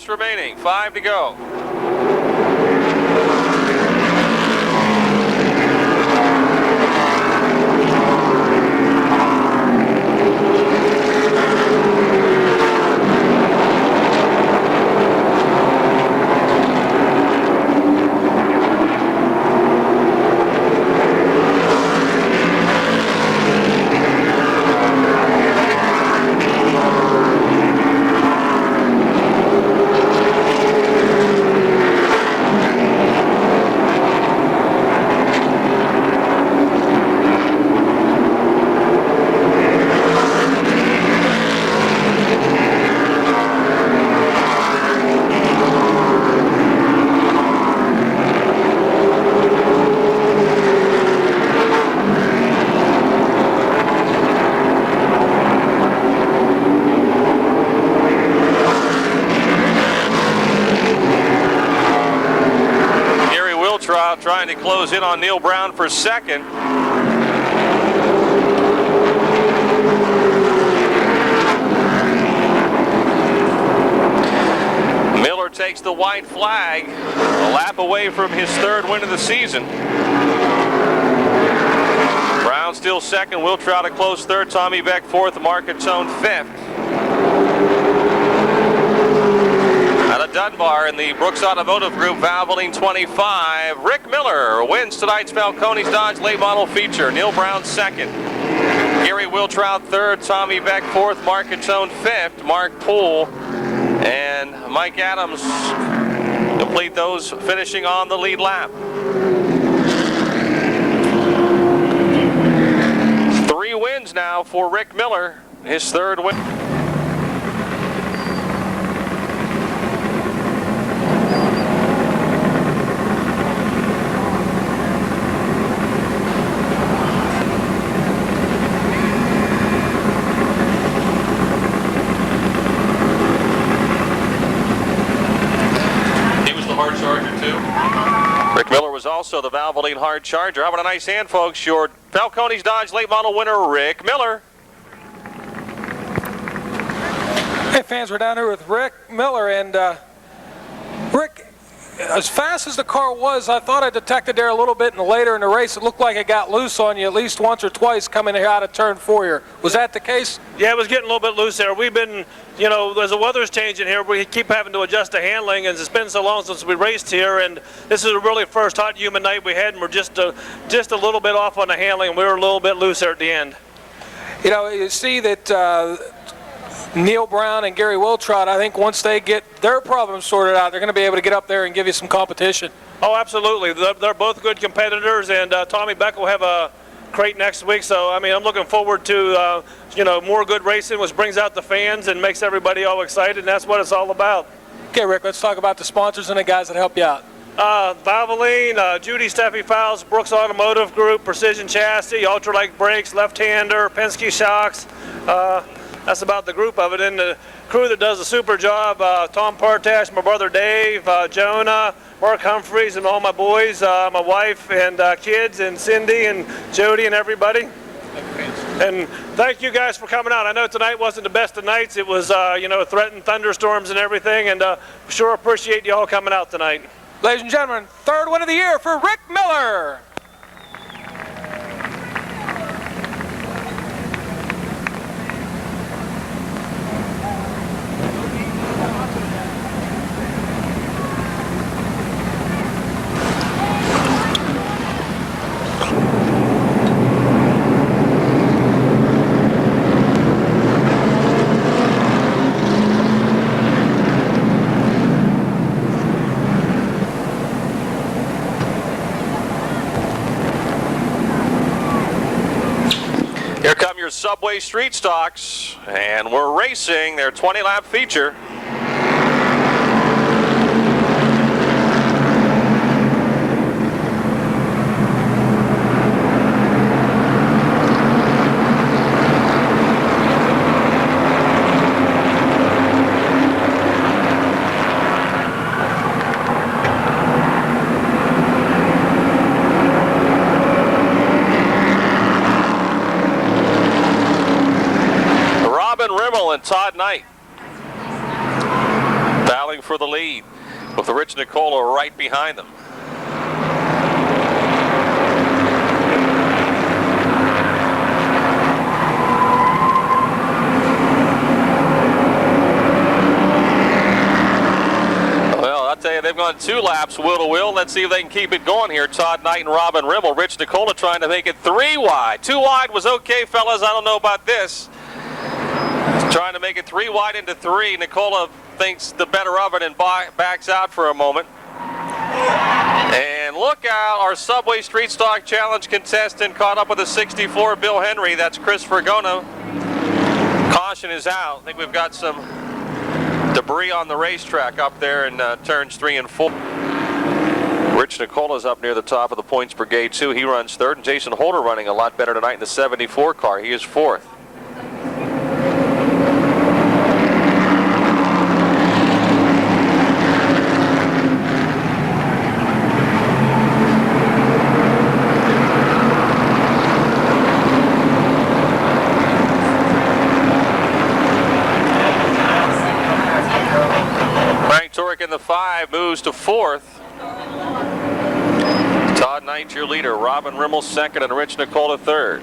Remaining, 5 to go. trying to close in on Neil Brown for second. Miller takes the white flag, a lap away from his third win of the season. Brown still second, Wiltrout a close third, Tommy Beck fourth, Marcatone fifth. Out of Dunbar in the Brooks Automotive Group, Valvoline 25, Rick Miller wins tonight's Falcone's Dodge late model feature. Neil Brown second. Gary Wiltrout third, Tommy Beck fourth, Marcatone fifth, Mark Poole and Mike Adams complete those, finishing on the lead lap. 3 wins now for Rick Miller, his third win. Hard charger too. Rick Miller was also the Valvoline hard charger. How about a nice hand, folks? Your Falcone's Dodge late model winner, Rick Miller. Hey fans, we're down here with Rick Miller, and Rick, as fast as the car was, I thought I detected there a little bit, and later in the race it looked like it got loose on you at least once or twice coming out of turn 4 here. Was that the case? Yeah, it was getting a little bit loose there. We've been, you know, as the weather's changing here, we keep having to adjust the handling, and it's been so long since we raced here, and this is a really first hot, humid night we had, and we're just a little bit off on the handling, and we were a little bit loose there at the end. You know, you see that Neil Brown and Gary Wiltrout, I think once they get their problems sorted out, they're going to be able to get up there and give you some competition. Oh, absolutely. They're both good competitors, and Tommy Beck will have a crate next week. So, I mean, I'm looking forward to, you know, more good racing, which brings out the fans and makes everybody all excited, and that's what it's all about. Okay, Rick, let's talk about the sponsors and the guys that help you out. Valvoline, Judy Steffi Fowles, Brooks Automotive Group, Precision Chassis, Ultralight Brakes, Left-Hander, Penske Shocks. That's about the group of it. And the crew that does a super job, Tom Partash, my brother Dave, Jonah, Mark Humphreys, and all my boys, my wife and kids, and Cindy and Jody and everybody. And thank you guys for coming out. I know tonight wasn't the best of nights. It was, you know, threatened thunderstorms and everything, and sure appreciate you all coming out tonight. Ladies and gentlemen, third win of the year for Rick Miller. Here come your Subway Street Stocks, and we're racing their 20-lap feature. And Todd Knight battling for the lead with Rich Nicola right behind them. Well, I'll tell you, they've gone 2 laps wheel to wheel. Let's see if they can keep it going here. Todd Knight and Robin Rimmel. Rich Nicola trying to make it 3 wide. 2 wide was okay, fellas. I don't know about this. Trying to make it 3 wide into 3. Nicola thinks the better of it and backs out for a moment. And look out, our Subway Street Stock Challenge contestant caught up with a 64 Bill Henry. That's Chris Fergona. Caution is out. I think we've got some debris on the racetrack up there in turns 3 and 4. Rich Nicola's up near the top of the points brigade too. He runs 3rd, and Jason Holder running a lot better tonight in the 74 car. He is 4th. 35 moves to 4th. Todd Knight, your leader. Robin Rimmel second, and Rich Nicola third.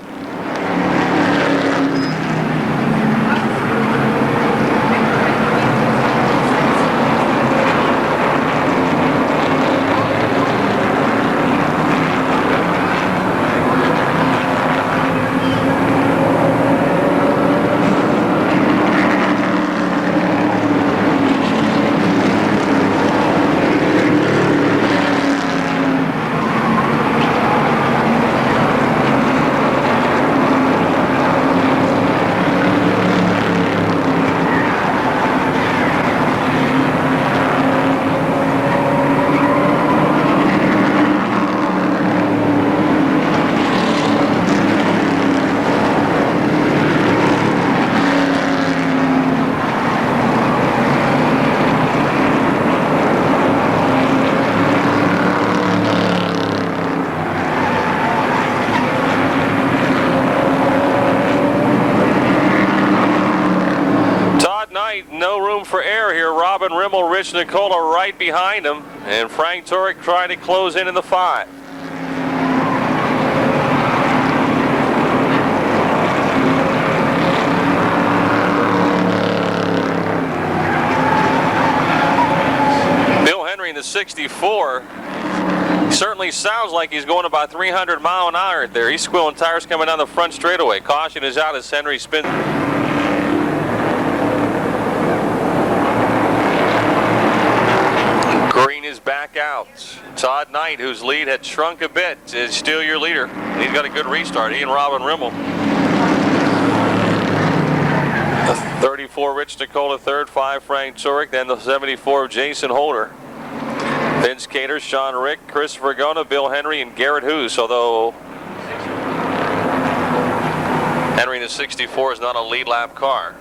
No room for error here. Robin Rimmel, Rich Nicola right behind him, and Frank Turek trying to close in the 5. Bill Henry in the 64 certainly sounds like he's going about 300 mile an hour there. He's squealing tires coming down the front straightaway. Caution is out as Henry spins. Green is back out. Todd Knight, whose lead had shrunk a bit, is still your leader. He's got a good restart. He and Robin Rimmel. The 34, Rich Nicola third, 5, Frank Turek, then the 74, Jason Holder. Vince Cater, Sean Rick, Chris Vergona, Bill Henry, and Garrett Hoos, although Henry in the 64 is not a lead lap car.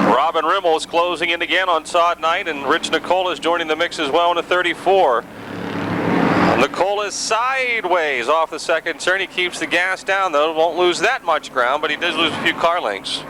Robin Rimmel is closing in again on Todd Knight, and Rich Nicola is joining the mix as well in the 34. Nicola is sideways off the second turn. He keeps the gas down though. Won't lose that much ground, but he does lose a few car lengths.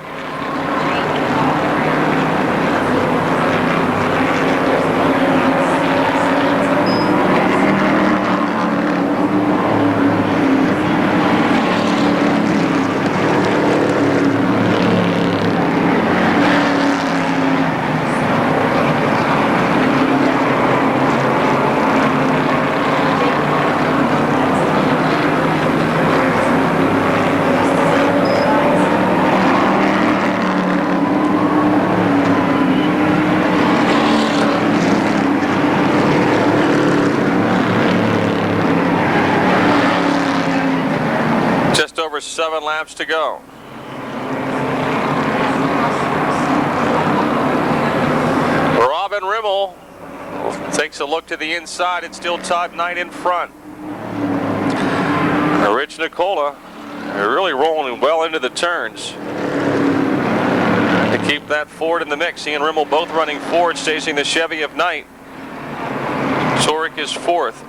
Just over 7 laps to go. Robin Rimmel takes a look to the inside. It's still Todd Knight in front. Rich Nicola really rolling well into the turns to keep that Ford in the mix. He and Rimmel both running forward, chasing the Chevy of Knight. Turek is fourth.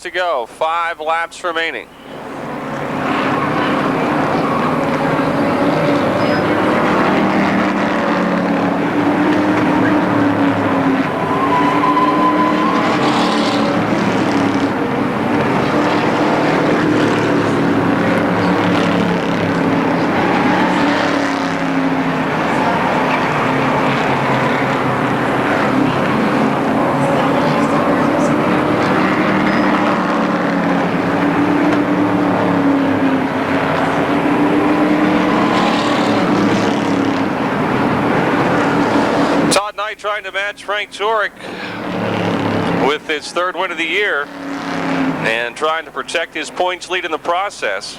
To go. 5 laps remaining. Frank Turek with his third win of the year and trying to protect his points lead in the process.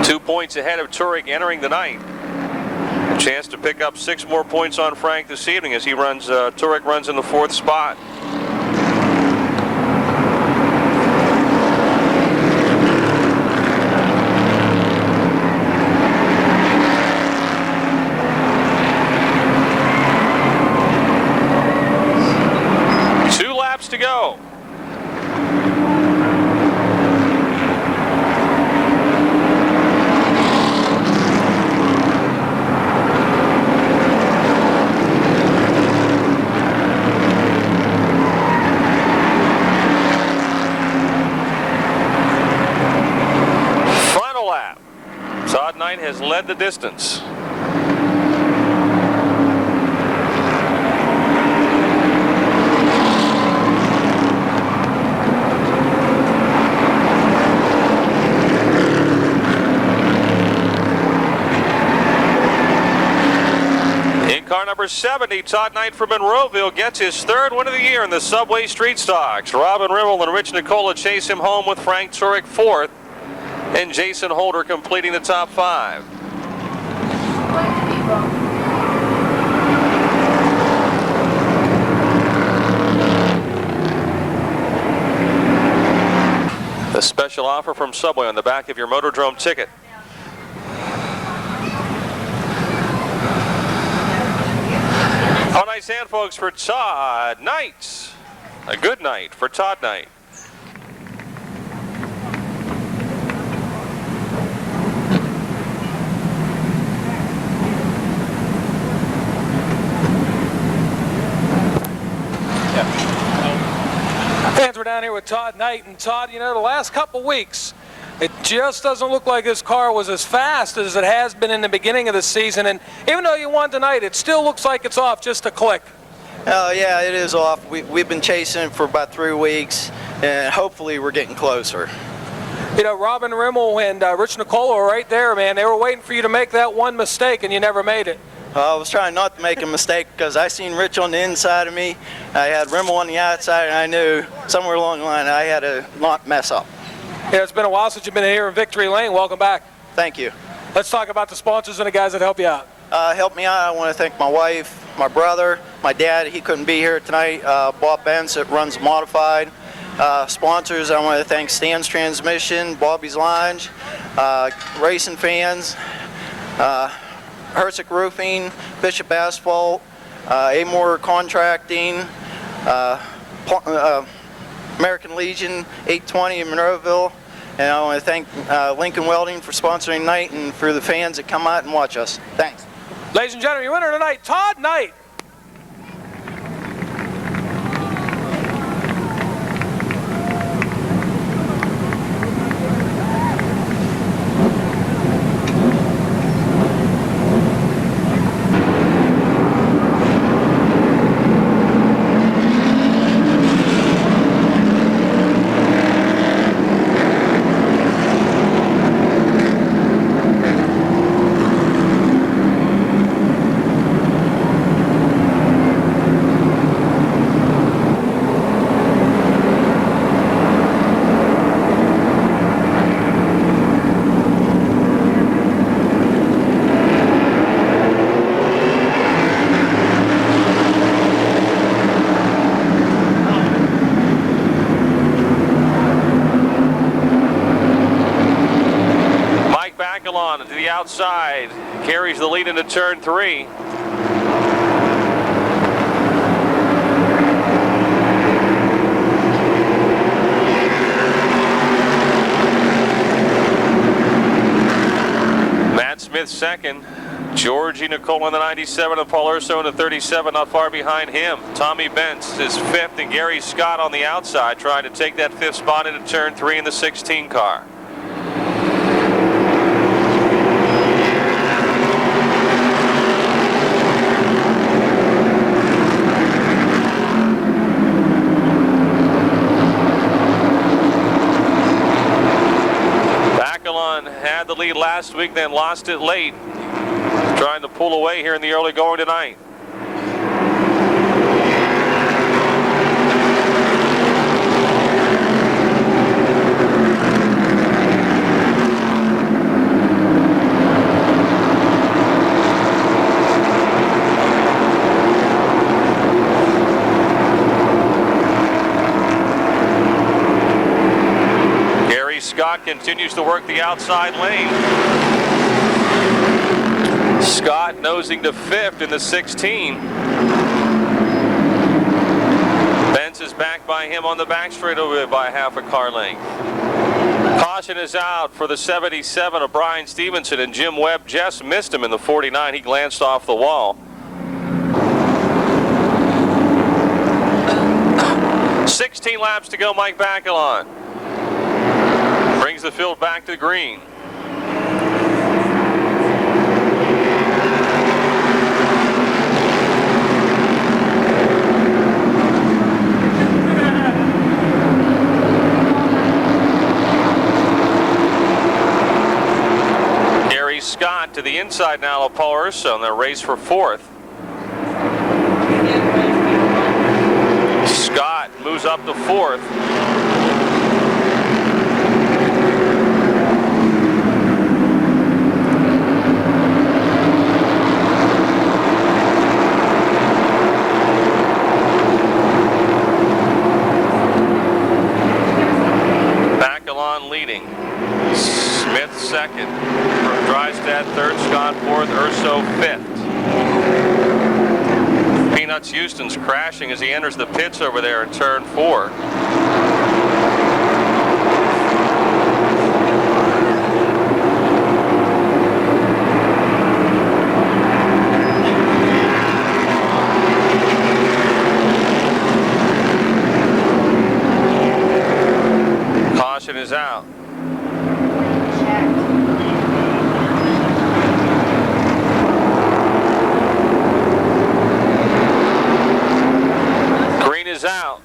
2 points ahead of Turek entering the night. A chance to pick up 6 more points on Frank this evening as he runs. Turek runs in the 4th spot. To go. Final lap. Todd Knight has led the distance. Car number 70, Todd Knight from Monroeville gets his 3rd win of the year in the Subway Street Stocks. Robin Rimmel and Rich Nicola chase him home with Frank Turek 4th and Jason Holder completing the top 5. A special offer from Subway on the back of your Motordrome ticket. Oh, nice hand, folks, for Todd Knight. A good night for Todd Knight. Fans, we're down here with Todd Knight, and Todd, you know, the last couple weeks, it just doesn't look like this car was as fast as it has been in the beginning of the season, and even though you won tonight, it still looks like it's off just a click. Oh yeah, it is off. We've been chasing it for about 3 weeks, and hopefully we're getting closer. You know, Robin Rimmel and Rich Nicola were right there, man. They were waiting for you to make that one mistake, and you never made it. I was trying not to make a mistake because I seen Rich on the inside of me. I had Rimmel on the outside, and I knew somewhere along the line I had to not mess up. Yeah, it's been a while since you've been here in Victory Lane. Welcome back. Thank you. Let's talk about the sponsors and the guys that help you out. Help me out. I want to thank my wife, my brother, my dad. He couldn't be here tonight. Bob Bentz that runs Modified. Sponsors, I want to thank Stan's Transmission, Bobby's Lounge, Racing Fans, Hersick Roofing, Bishop Asphalt, Amore Contracting, American Legion 820 in Monroeville, and I want to thank Lincoln Welding for sponsoring tonight and for the fans that come out and watch us. Thanks. Ladies and gentlemen, your winner tonight, Todd Knight. To the outside, carries the lead into turn 3. Matt Smith second, Georgie Nicola in the 97 and Paul Urso in the 37, not far behind him. Tommy Bentz is 5th and Gary Scott on the outside trying to take that 5th spot into turn 3 in the 16 car. Had the lead last week, then lost it late. Trying to pull away here in the early going tonight. Scott continues to work the outside lane. Scott nosing to 5th in the 16. Bentz is back by him on the back straightaway by half a car length. Caution is out for the 77 of Brian Stevenson, and Jim Webb just missed him in the 49. He glanced off the wall. 16 laps to go, Mike Bacalon. Brings the field back to green. Gary Scott to the inside now of Paul Urso in the race for 4th. Scott moves up to 4th. Bacalon leading. Smith 2nd. Drystad 3rd. Scott 4th. Urso 5th. Peanuts Houston's crashing as he enters the pits over there in turn 4. Caution is out. Is out.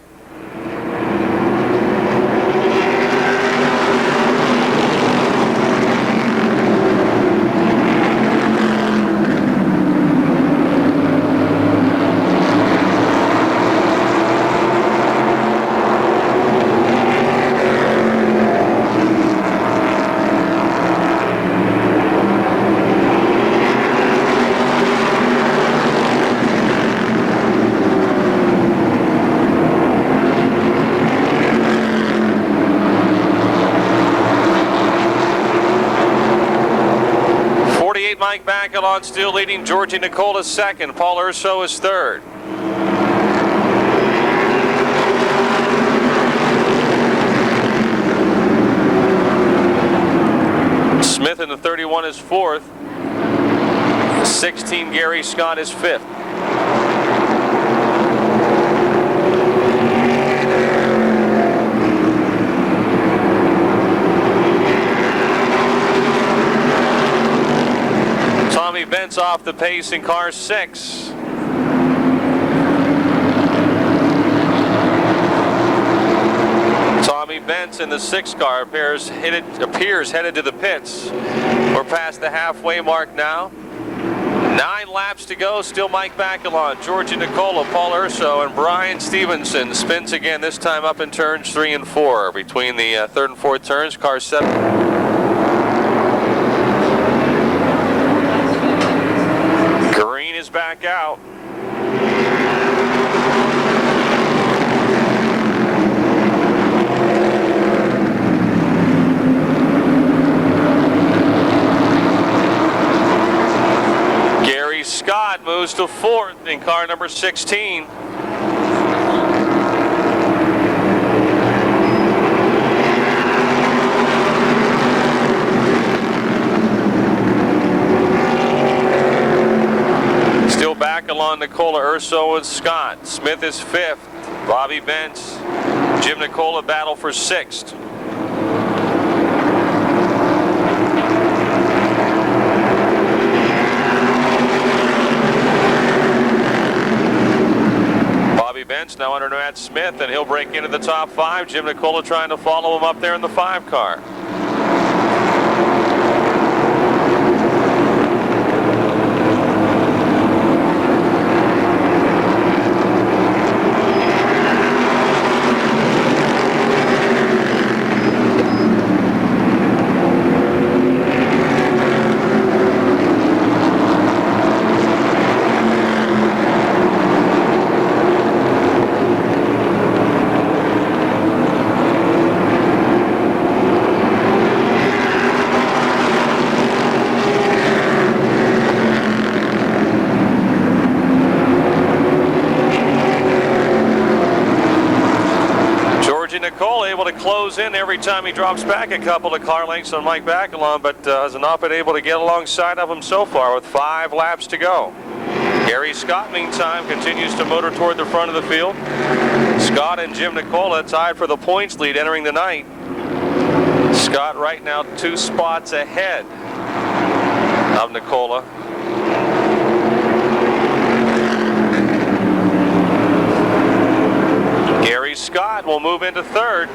Mike Bacalon still leading. Georgie Nicola 2nd. Paul Urso is 3rd. Smith in the 31 is 4th. 16 Gary Scott is 5th. Tommy Bentz off the pace in car 6. Tommy Bentz in the 6 car appears headed to the pits. We're past the halfway mark now. 9 laps to go. Still Mike Bacalon, Georgie Nicola, Paul Urso, and Brian Stevenson spins again, this time up in turns 3 and 4. Between the 3rd and 4th turns, car 7. Green is back out. Gary Scott moves to 4th in car number 16. Still Bacalon, Nicola, Urso, and Scott. Smith is 5th. Bobby Bentz, Jim Nicola battle for 6th. Bobby Bentz now under Matt Smith, and he'll break into the top 5. Jim Nicola trying to follow him up there in the 5 car. close in every time he drops back a couple of car lengths on Mike Bacalon, but has not been able to get alongside of him so far with 5 laps to go. Gary Scott, meantime, continues to motor toward the front of the field. Scott and Jim Nicola tied for the points lead entering the night. Scott right now 2 spots ahead of Nicola. Gary Scott will move into 3rd.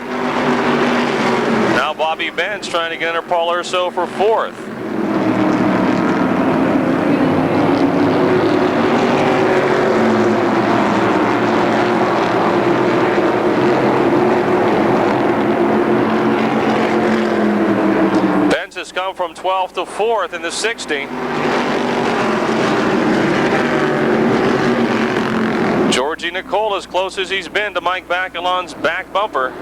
Now Bobby Bentz trying to get under Paul Urso for 4th. Bentz has come from 12th to 4th in the 60. Georgie Nicola as close as he's been to Mike Bacalon's back bumper.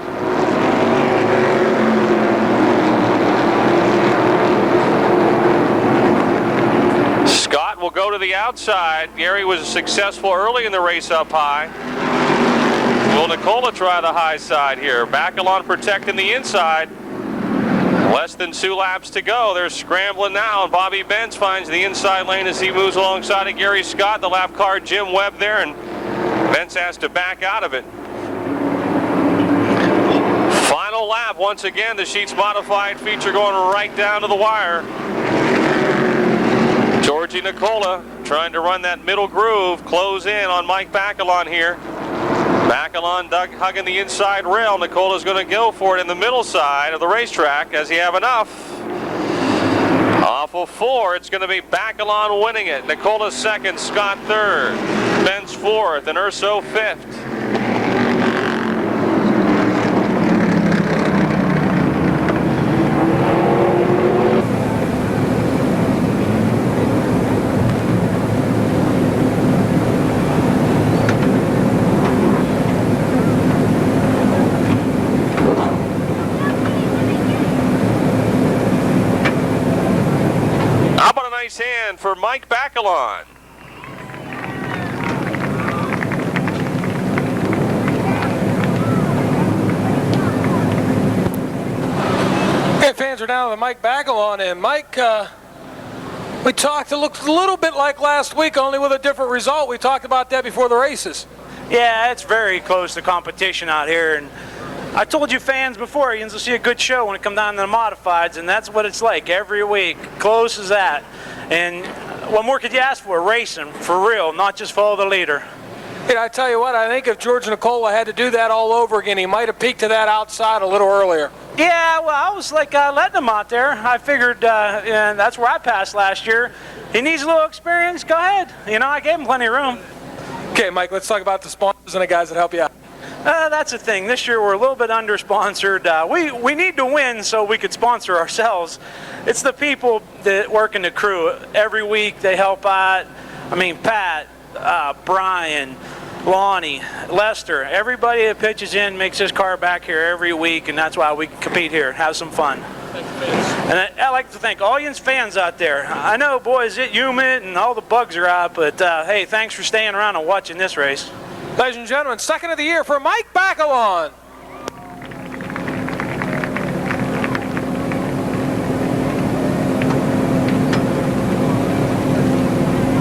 Scott will go to the outside. Gary was successful early in the race up high. Will Nicola try the high side here? Bacalon protecting the inside. Less than 2 laps to go. They're scrambling now, and Bobby Bentz finds the inside lane as he moves alongside of Gary Scott. The lap car Jim Webb there, and Bentz has to back out of it. Final lap, once again, the Sheets Modified feature going right down to the wire. Georgie Nicola trying to run that middle groove, close in on Mike Bacalon here. Bacalon hugging the inside rail. Nicola's going to go for it in the middle side of the racetrack. Does he have enough? Off of 4, it's going to be Bacalon winning it. Nicola 2nd, Scott 3rd, Bentz 4th, and Urso 5th. Hand for Mike Bacalon. Okay, fans are down with Mike Bacalon, and Mike, we talked, it looked a little bit like last week, only with a different result. We talked about that before the races. Yeah, it's very close to competition out here, and I told you fans before, you'll see a good show when it comes down to the modifieds, and that's what it's like every week, close as that. And what more could you ask for? Racing, for real, not just follow the leader. Yeah, I tell you what, I think if George Nicola had to do that all over again, he might have peeked to that outside a little earlier. Yeah, well, I was like letting him out there. I figured, and that's where I passed last year. He needs a little experience, go ahead. You know, I gave him plenty of room. Okay, Mike, let's talk about the sponsors and the guys that help you out. That's the thing. This year we're a little bit under-sponsored. We need to win so we could sponsor ourselves. It's the people that work in the crew. Every week they help out. I mean, Pat, Brian, Lonnie, Lester, everybody that pitches in makes this car back here every week, and that's why we can compete here and have some fun. And I like to thank all you fans out there. I know, boys, it's humid and all the bugs are out, but hey, thanks for staying around and watching this race. Ladies and gentlemen, 2nd of the year for Mike Bacalon.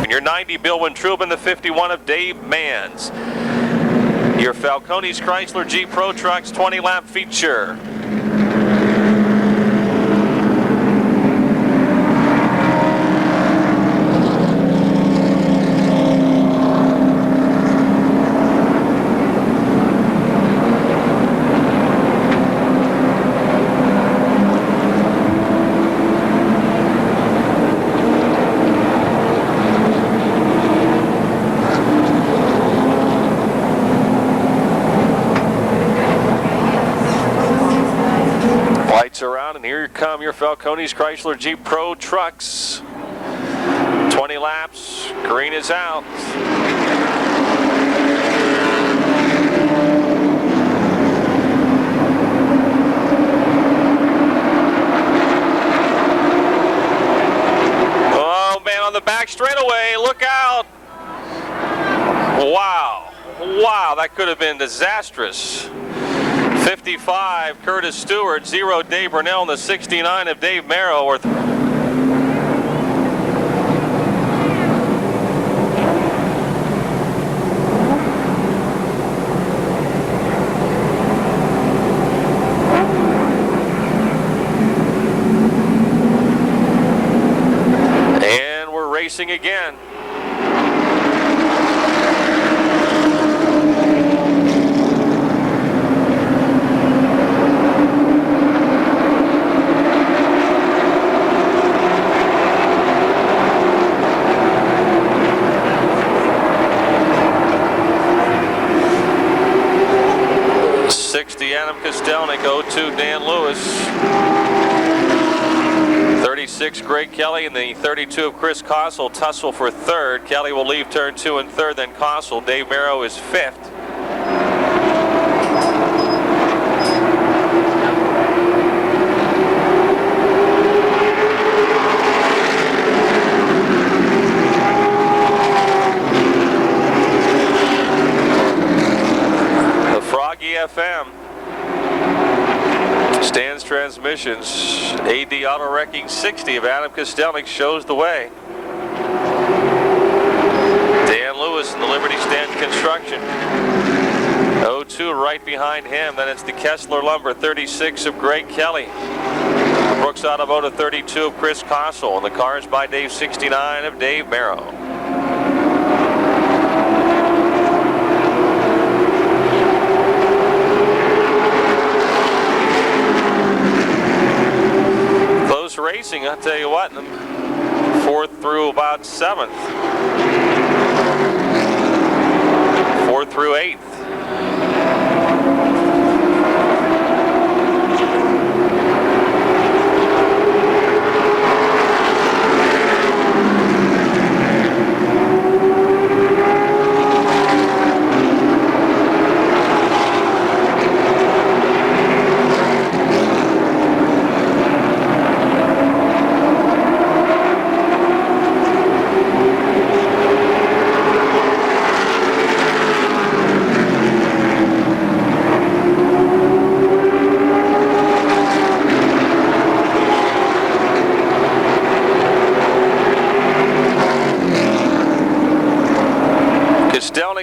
And your 90, Bill Wintrub, and the 51 of Dave Manns. Your Falcone's Chrysler Jeep Pro Trucks 20-lap feature. Around, and here come your Falcone's Chrysler Jeep Pro trucks. 20 laps, green is out. Oh man, on the back straightaway, look out. Wow, that could have been disastrous 55, Curtis Stewart. 0, Dave Burnell. And the 69 of Dave Merrow. And we're racing again. Adam Kostelnik, 02 Dan Lewis, 36 Greg Kelly, and the 32 of Chris Kossel tussle for third. Kelly will leave turn 2 and third, then Kossel. Dave Merrow is fifth. FM Stan's Transmissions, AD Auto Wrecking 60 of Adam Kostelnik shows the way. Dan Lewis in the Liberty Stand Construction, 02 right behind him. Then it's the Kessler Lumber 36 of Greg Kelly, Brooks Automotive 32 of Chris Kossel, and the cars by Dave 69 of Dave Merrow. Racing, I'll tell you what, in the 4th through about 7th, 4th through 8th.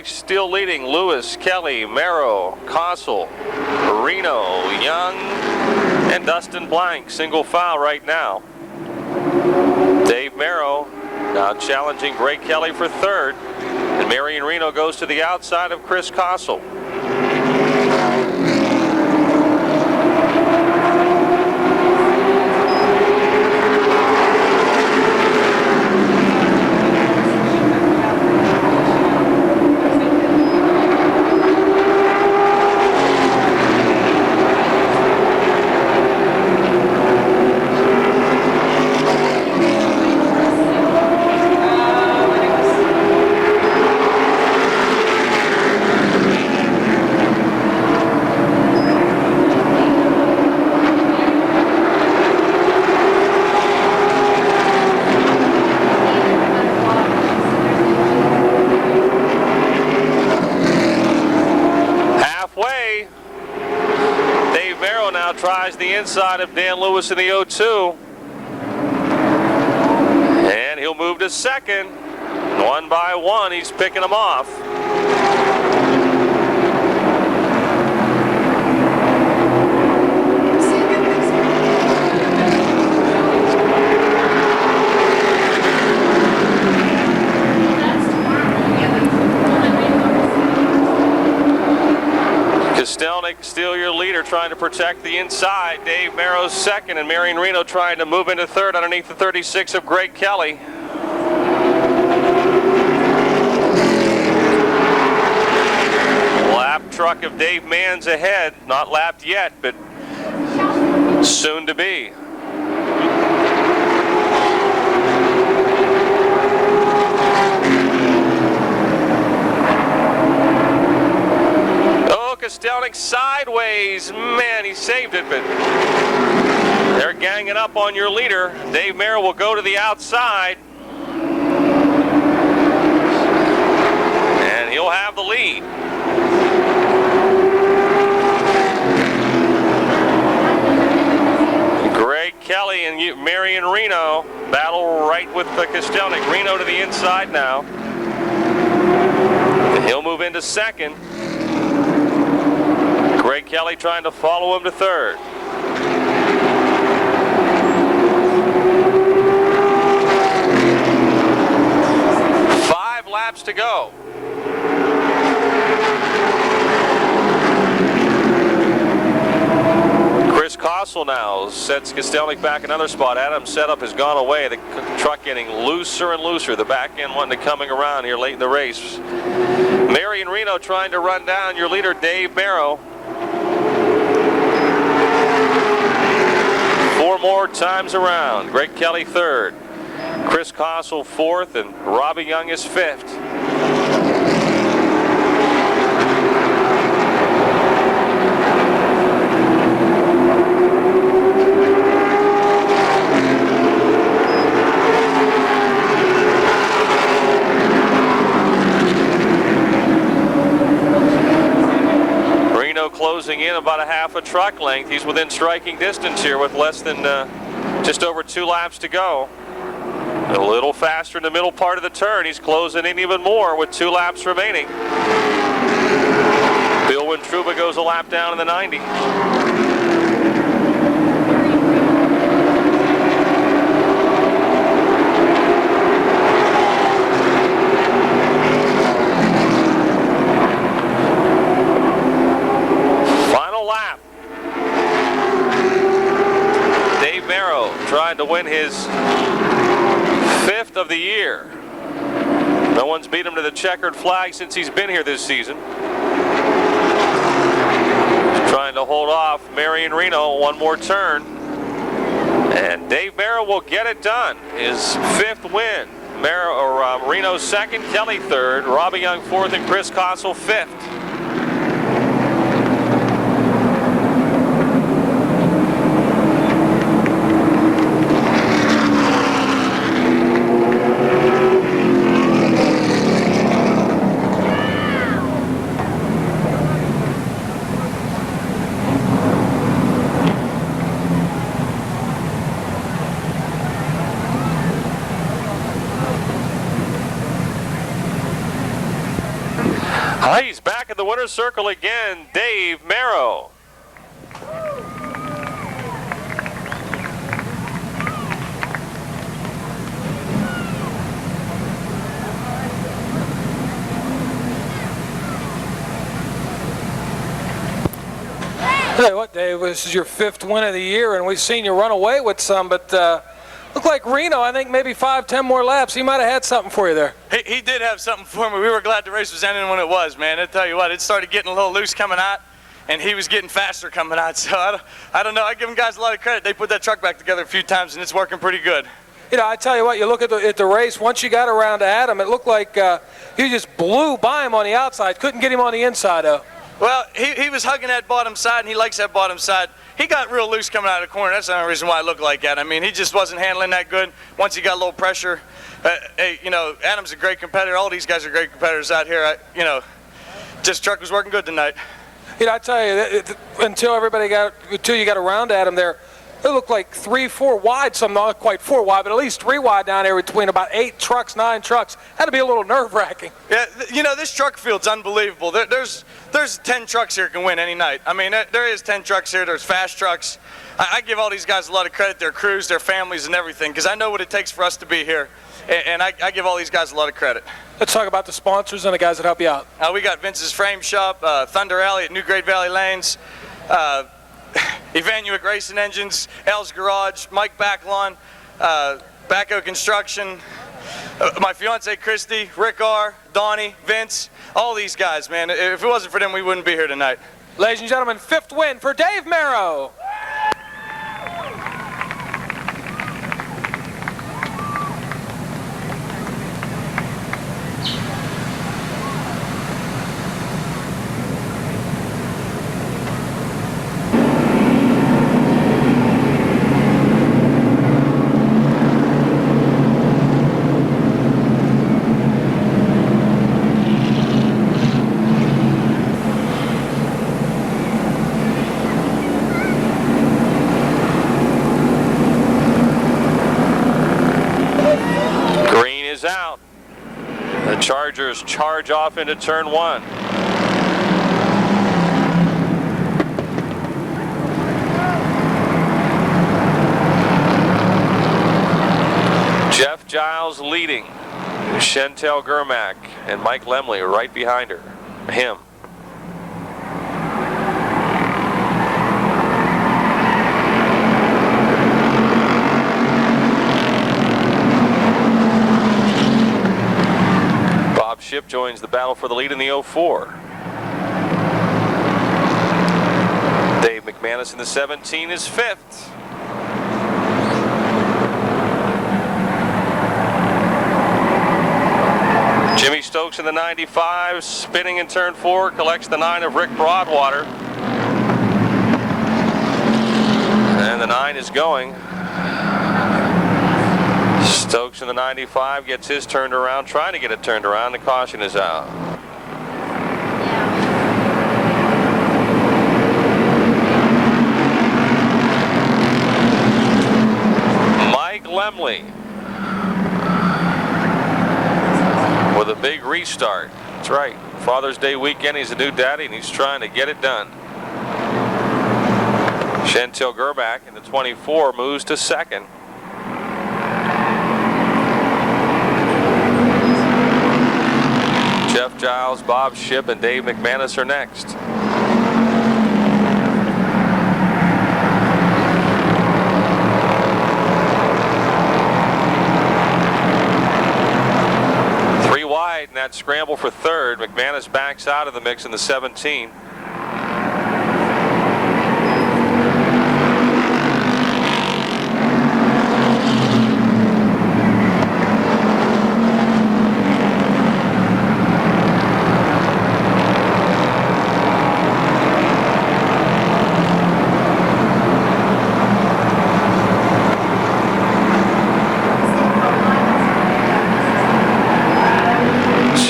Still leading. Lewis, Kelly, Merrow, Kossel, Reno, Young, and Dustin Blank. Single file right now. Dave Merrow now challenging Greg Kelly for third. And Marion Reno goes to the outside of Chris Kossel. Tries the inside of Dan Lewis in the 02. And he'll move to second. One by one, he's picking them off. Kostelnik still your leader, trying to protect the inside. Dave Merrow's second, and Marion Reno trying to move into third underneath the 36 of Greg Kelly. Lap truck of Dave Mann's ahead, not lapped yet, but soon to be. Kostelnik sideways. Man, he saved it, but they're ganging up on your leader. Dave Merrow will go to the outside, and he'll have the lead. Kelly and Marion Reno battle right with Kostelnik. Reno to the inside now. He'll move into second. Greg Kelly trying to follow him to third. Five laps to go. Chris Kossel now sets Kostelnik back another spot. Adam's setup has gone away. The truck getting looser and looser. The back end wanting to coming around here late in the race. Marion Reno trying to run down your leader, Dave Merrow. 4 more times around. Greg Kelly third. Chris Kossel fourth, and Robbie Young is fifth. Closing in about a half a truck length. He's within striking distance here with less than just over 2 laps to go. A little faster in the middle part of the turn. He's closing in even more with 2 laps remaining. Bill Wintruba goes a lap down in the 90. Trying to win his 5th of the year. No one's beat him to the checkered flag since he's been here this season. He's trying to hold off Marion Reno one more turn. And Dave Merrow will get it done. His 5th win. Reno second, Kelly third, Robbie Young fourth, and Chris Kossel fifth. He's back in the winner's circle again, Dave Merrow. Tell you what, Dave, this is your 5th win of the year, and we've seen you run away with some, but looked like Reno, I think maybe 5-10 more laps. He might have had something for you there. He did have something for me. We were glad the race was ending when it was, man. I tell you what, it started getting a little loose coming out, and he was getting faster coming out. So I don't know. I give them guys a lot of credit. They put that truck back together a few times, and it's working pretty good. You know, I tell you what, you look at the race, once you got around to Adam, it looked like he just blew by him on the outside. Couldn't get him on the inside, though. Well, he was hugging that bottom side, and he likes that bottom side. He got real loose coming out of the corner. That's the only reason why it looked like that. I mean, he just wasn't handling that good once he got a little pressure. Hey, you know, Adam's a great competitor. All these guys are great competitors out here. You know, just truck was working good tonight. You know, I tell you, until you got around to Adam there, it looked like 3-4 wide, some not quite 4 wide, but at least 3 wide down there between about 8 trucks, 9 trucks. Had to be a little nerve-wracking. Yeah, you know, this truck field's unbelievable. There's 10 trucks here can win any night. I mean, there is 10 trucks here. There's fast trucks. I give all these guys a lot of credit, their crews, their families, and everything, because I know what it takes for us to be here, and I give all these guys a lot of credit. Let's talk about the sponsors and the guys that help you out. We got Vince's Frame Shop, Thunder Alley at New Great Valley Lanes, Evanuic Racing Engines, L's Garage, Mike Backlon, Backo Construction, my fiance Christy, Rick R, Donnie, Vince, all these guys, man. If it wasn't for them, we wouldn't be here tonight. Ladies and gentlemen, 5th win for Dave Merrow. Chargers charge off into turn 1. Jeff Giles leading. Chantel Germack and Mike Lemley right behind him. Bob Shipp joins the battle for the lead in the 04. Dave McManus in the 17 is 5th. Jimmy Stokes in the 95, spinning in turn 4, collects the 9 of Rick Broadwater. And the 9 is going. Stokes in the 95 gets his turned around, trying to get it turned around. The caution is out. Mike Lemley with a big restart. That's right. Father's Day weekend, he's a new daddy and he's trying to get it done. Chantel Gerback in the 24 moves to 2nd. Jeff Giles, Bob Shipp, and Dave McManus are next. Three wide in that scramble for 3rd. McManus backs out of the mix in the 17.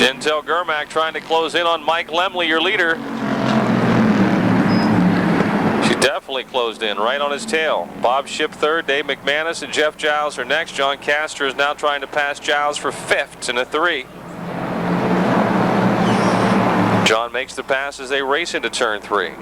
Chantel Germack trying to close in on Mike Lemley, your leader. She definitely closed in right on his tail. Bob Shipp 3rd, Dave McManus and Jeff Giles are next. John Castor is now trying to pass Giles for 5th in a 3. John makes the pass as they race into turn 3.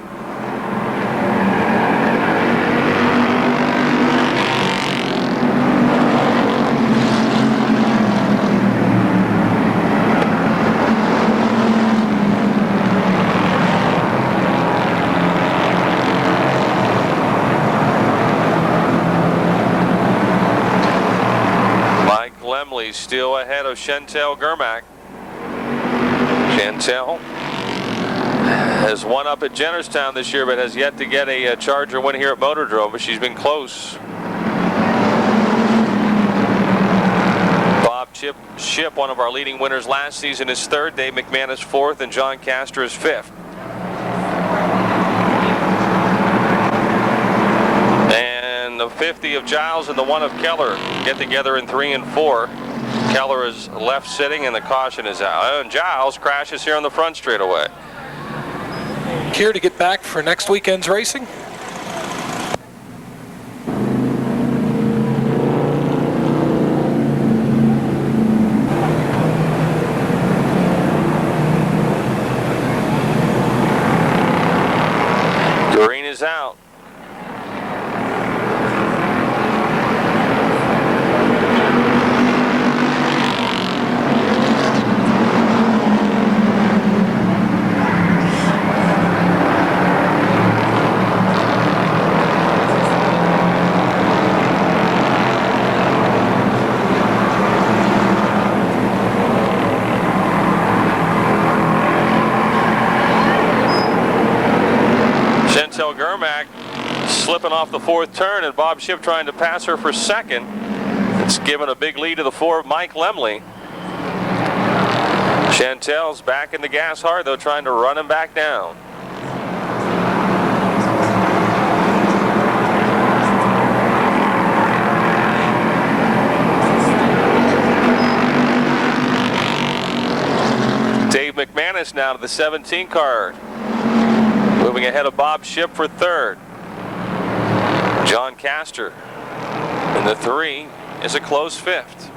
Still ahead of Chantel Germack. Chantel has won up at Jennerstown this year, but has yet to get a Charger win here at Motordrome, but she's been close. Bob Shipp, one of our leading winners last season, is 3rd. Dave McManus 4th, and John Castor is 5th. And the 50 of Giles and the 1 of Keller get together in 3 and 4. Keller is left sitting and the caution is out. And Giles crashes here on the front straightaway. Here to get back for next weekend's racing. Green is out. Chantel Germack slipping off the 4th turn, and Bob Shipp trying to pass her for 2nd. It's given a big lead to the 4 of Mike Lemley. Chantel's back in the gas hard, though, trying to run him back down. Dave McManus now to the 17 car. Moving ahead of Bob Shipp for 3rd. John Castor in the 3 is a close 5th.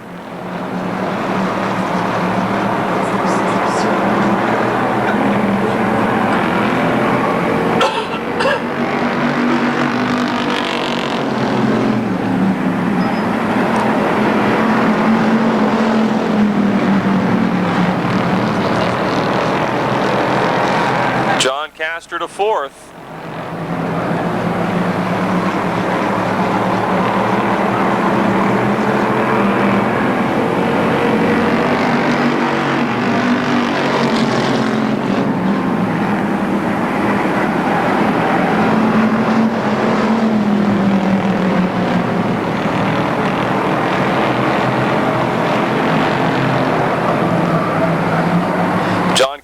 fourth.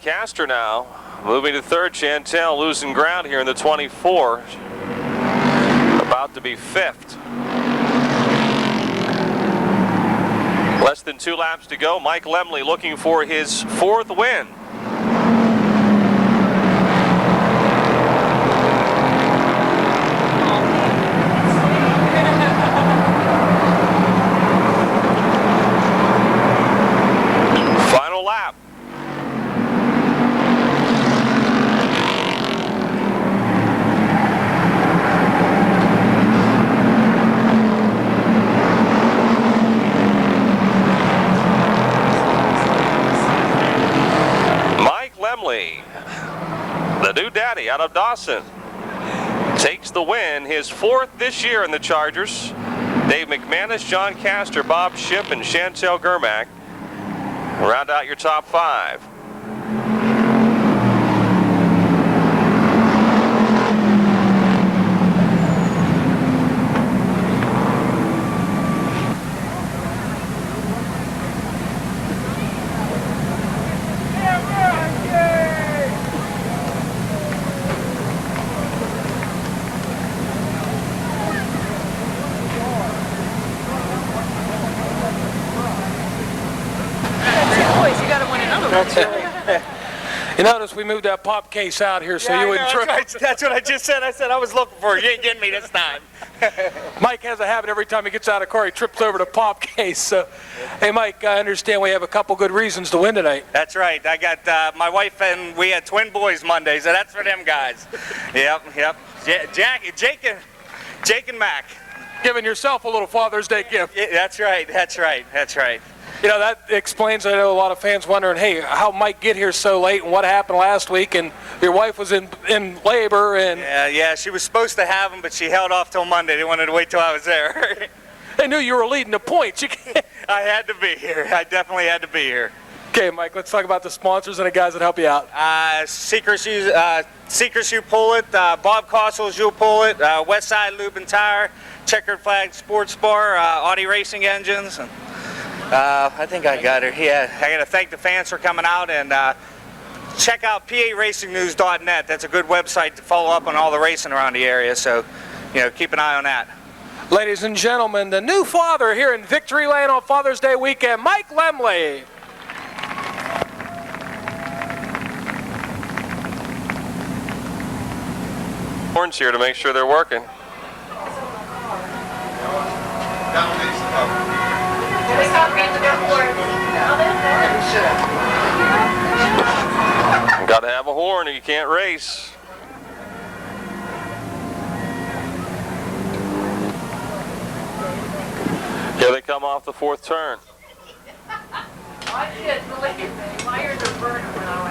Caster now moving to third. Chantel losing ground here in the 24. About to be fifth. Less than 2 laps to go. Mike Lemley looking for his 4th win. Final lap. The new daddy out of Dawson takes the win, his 4th this year in the Chargers. Dave McManus, John Castor, Bob Shipp, and Chantel Germack round out your top 5. You notice we moved that pop case out here so you wouldn't trip. That's what I just said. I said I was looking for it. You ain't getting me this time. Mike has a habit every time he gets out of the car, he trips over the pop case. So, hey, Mike, I understand we have a couple good reasons to win tonight. That's right. I got my wife, and we had twin boys Monday, so that's for them guys. Yep. Jake and Mac. Giving yourself a little Father's Day gift. Yeah, that's right. You know, that explains, I know a lot of fans wondering, hey, how Mike get here so late and what happened last week, and your wife was in labor. And Yeah, she was supposed to have him, but she held off till Monday. They wanted to wait till I was there. They knew you were leading the points. I had to be here. I definitely had to be here. Okay, Mike, let's talk about the sponsors and the guys that help you out. Seeker Shoe Pull-It, Bob Costle's You'll Pull-It, Westside Lube and Tire, Checkered Flag Sports Bar, Audi Racing Engines. And, I think I got her. Yeah, I got to thank the fans for coming out, and check out PARacingNews.net. That's a good website to follow up on all the racing around the area, so, you know, keep an eye on that. Ladies and gentlemen, the new father here in Victory Lane on Father's Day weekend, Mike Lemley. Horns here to make sure they're working. Got to have a horn or you can't race. Here they come off the 4th turn. I did, believe me. My ears are burning now.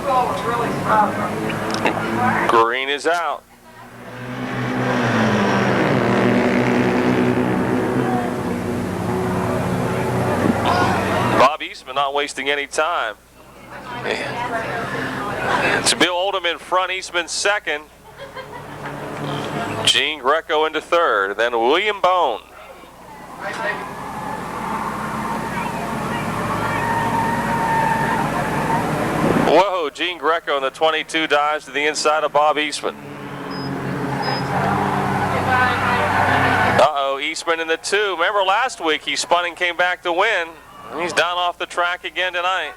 You all were really proud. Green is out. Bob Eastman not wasting any time. It's Bill Oldham in front, Eastman second. Gene Greco into third, then William Bone. Whoa, Gene Greco in the 22 dives to the inside of Bob Eastman. Uh-oh, Eastman in the 2. Remember last week he spun and came back to win. He's down off the track again tonight.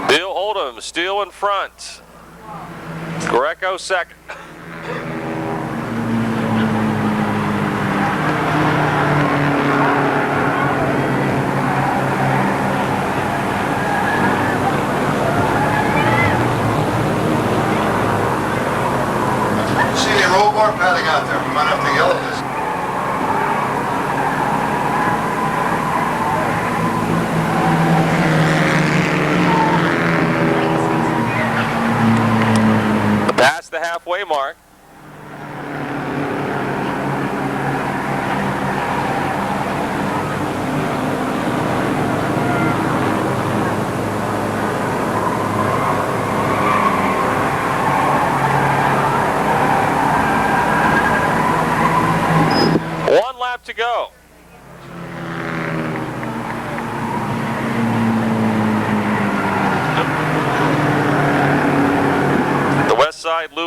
Bill Oldham still in front. Greco second. Roll bar padding out there. We might have to yell at this.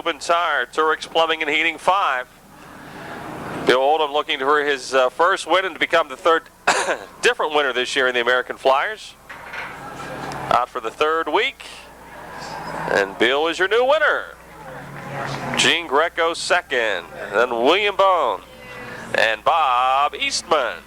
Lubin Tire, Turix Plumbing and Heating 5. Bill Oldham looking for his first win and to become the third different winner this year in the American Flyers. Out for the third week. And Bill is your new winner. Gene Greco second. And then William Bone and Bob Eastman.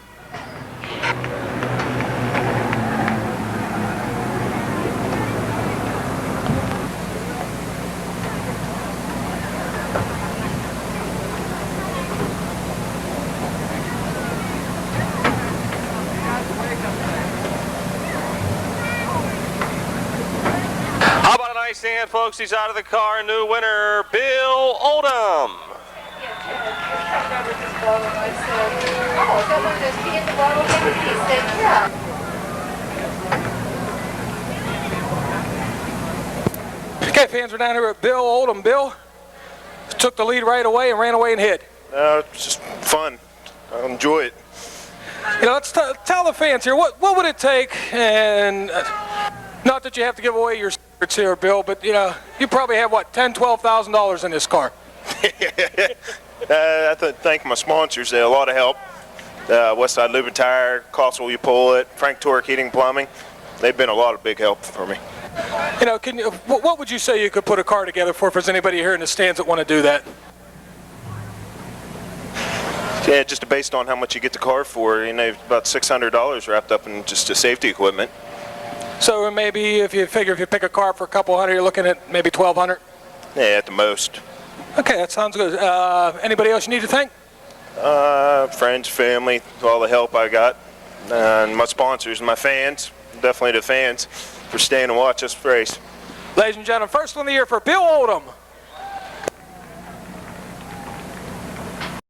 How about a nice hand, folks? He's out of the car. New winner, Bill Oldham. Okay, fans, we're down here with Bill Oldham. Bill took the lead right away and ran away and hit. It's just fun. I enjoy it. You know, let's tell the fans here, what would it take, and not that you have to give away your secrets here, Bill, but, you know, you probably have, what, $10,000, $12,000 in this car. I thank my sponsors. They had a lot of help. Westside Lubin Tire, Coswell You Pull It, Frank Torek Heating Plumbing. They've been a lot of big help for me. You know, what would you say you could put a car together for if there's anybody here in the stands that want to do that? Yeah, just based on how much you get the car for, you know, about $600 wrapped up in just the safety equipment. So maybe if you pick a car for a couple hundred, you're looking at maybe $1,200? Yeah, at the most. Okay, that sounds good. Anybody else you need to thank? Friends, family, all the help I got, and my sponsors, my fans, definitely the fans, for staying and watch us race. Ladies and gentlemen, first one of the year for Bill Oldham.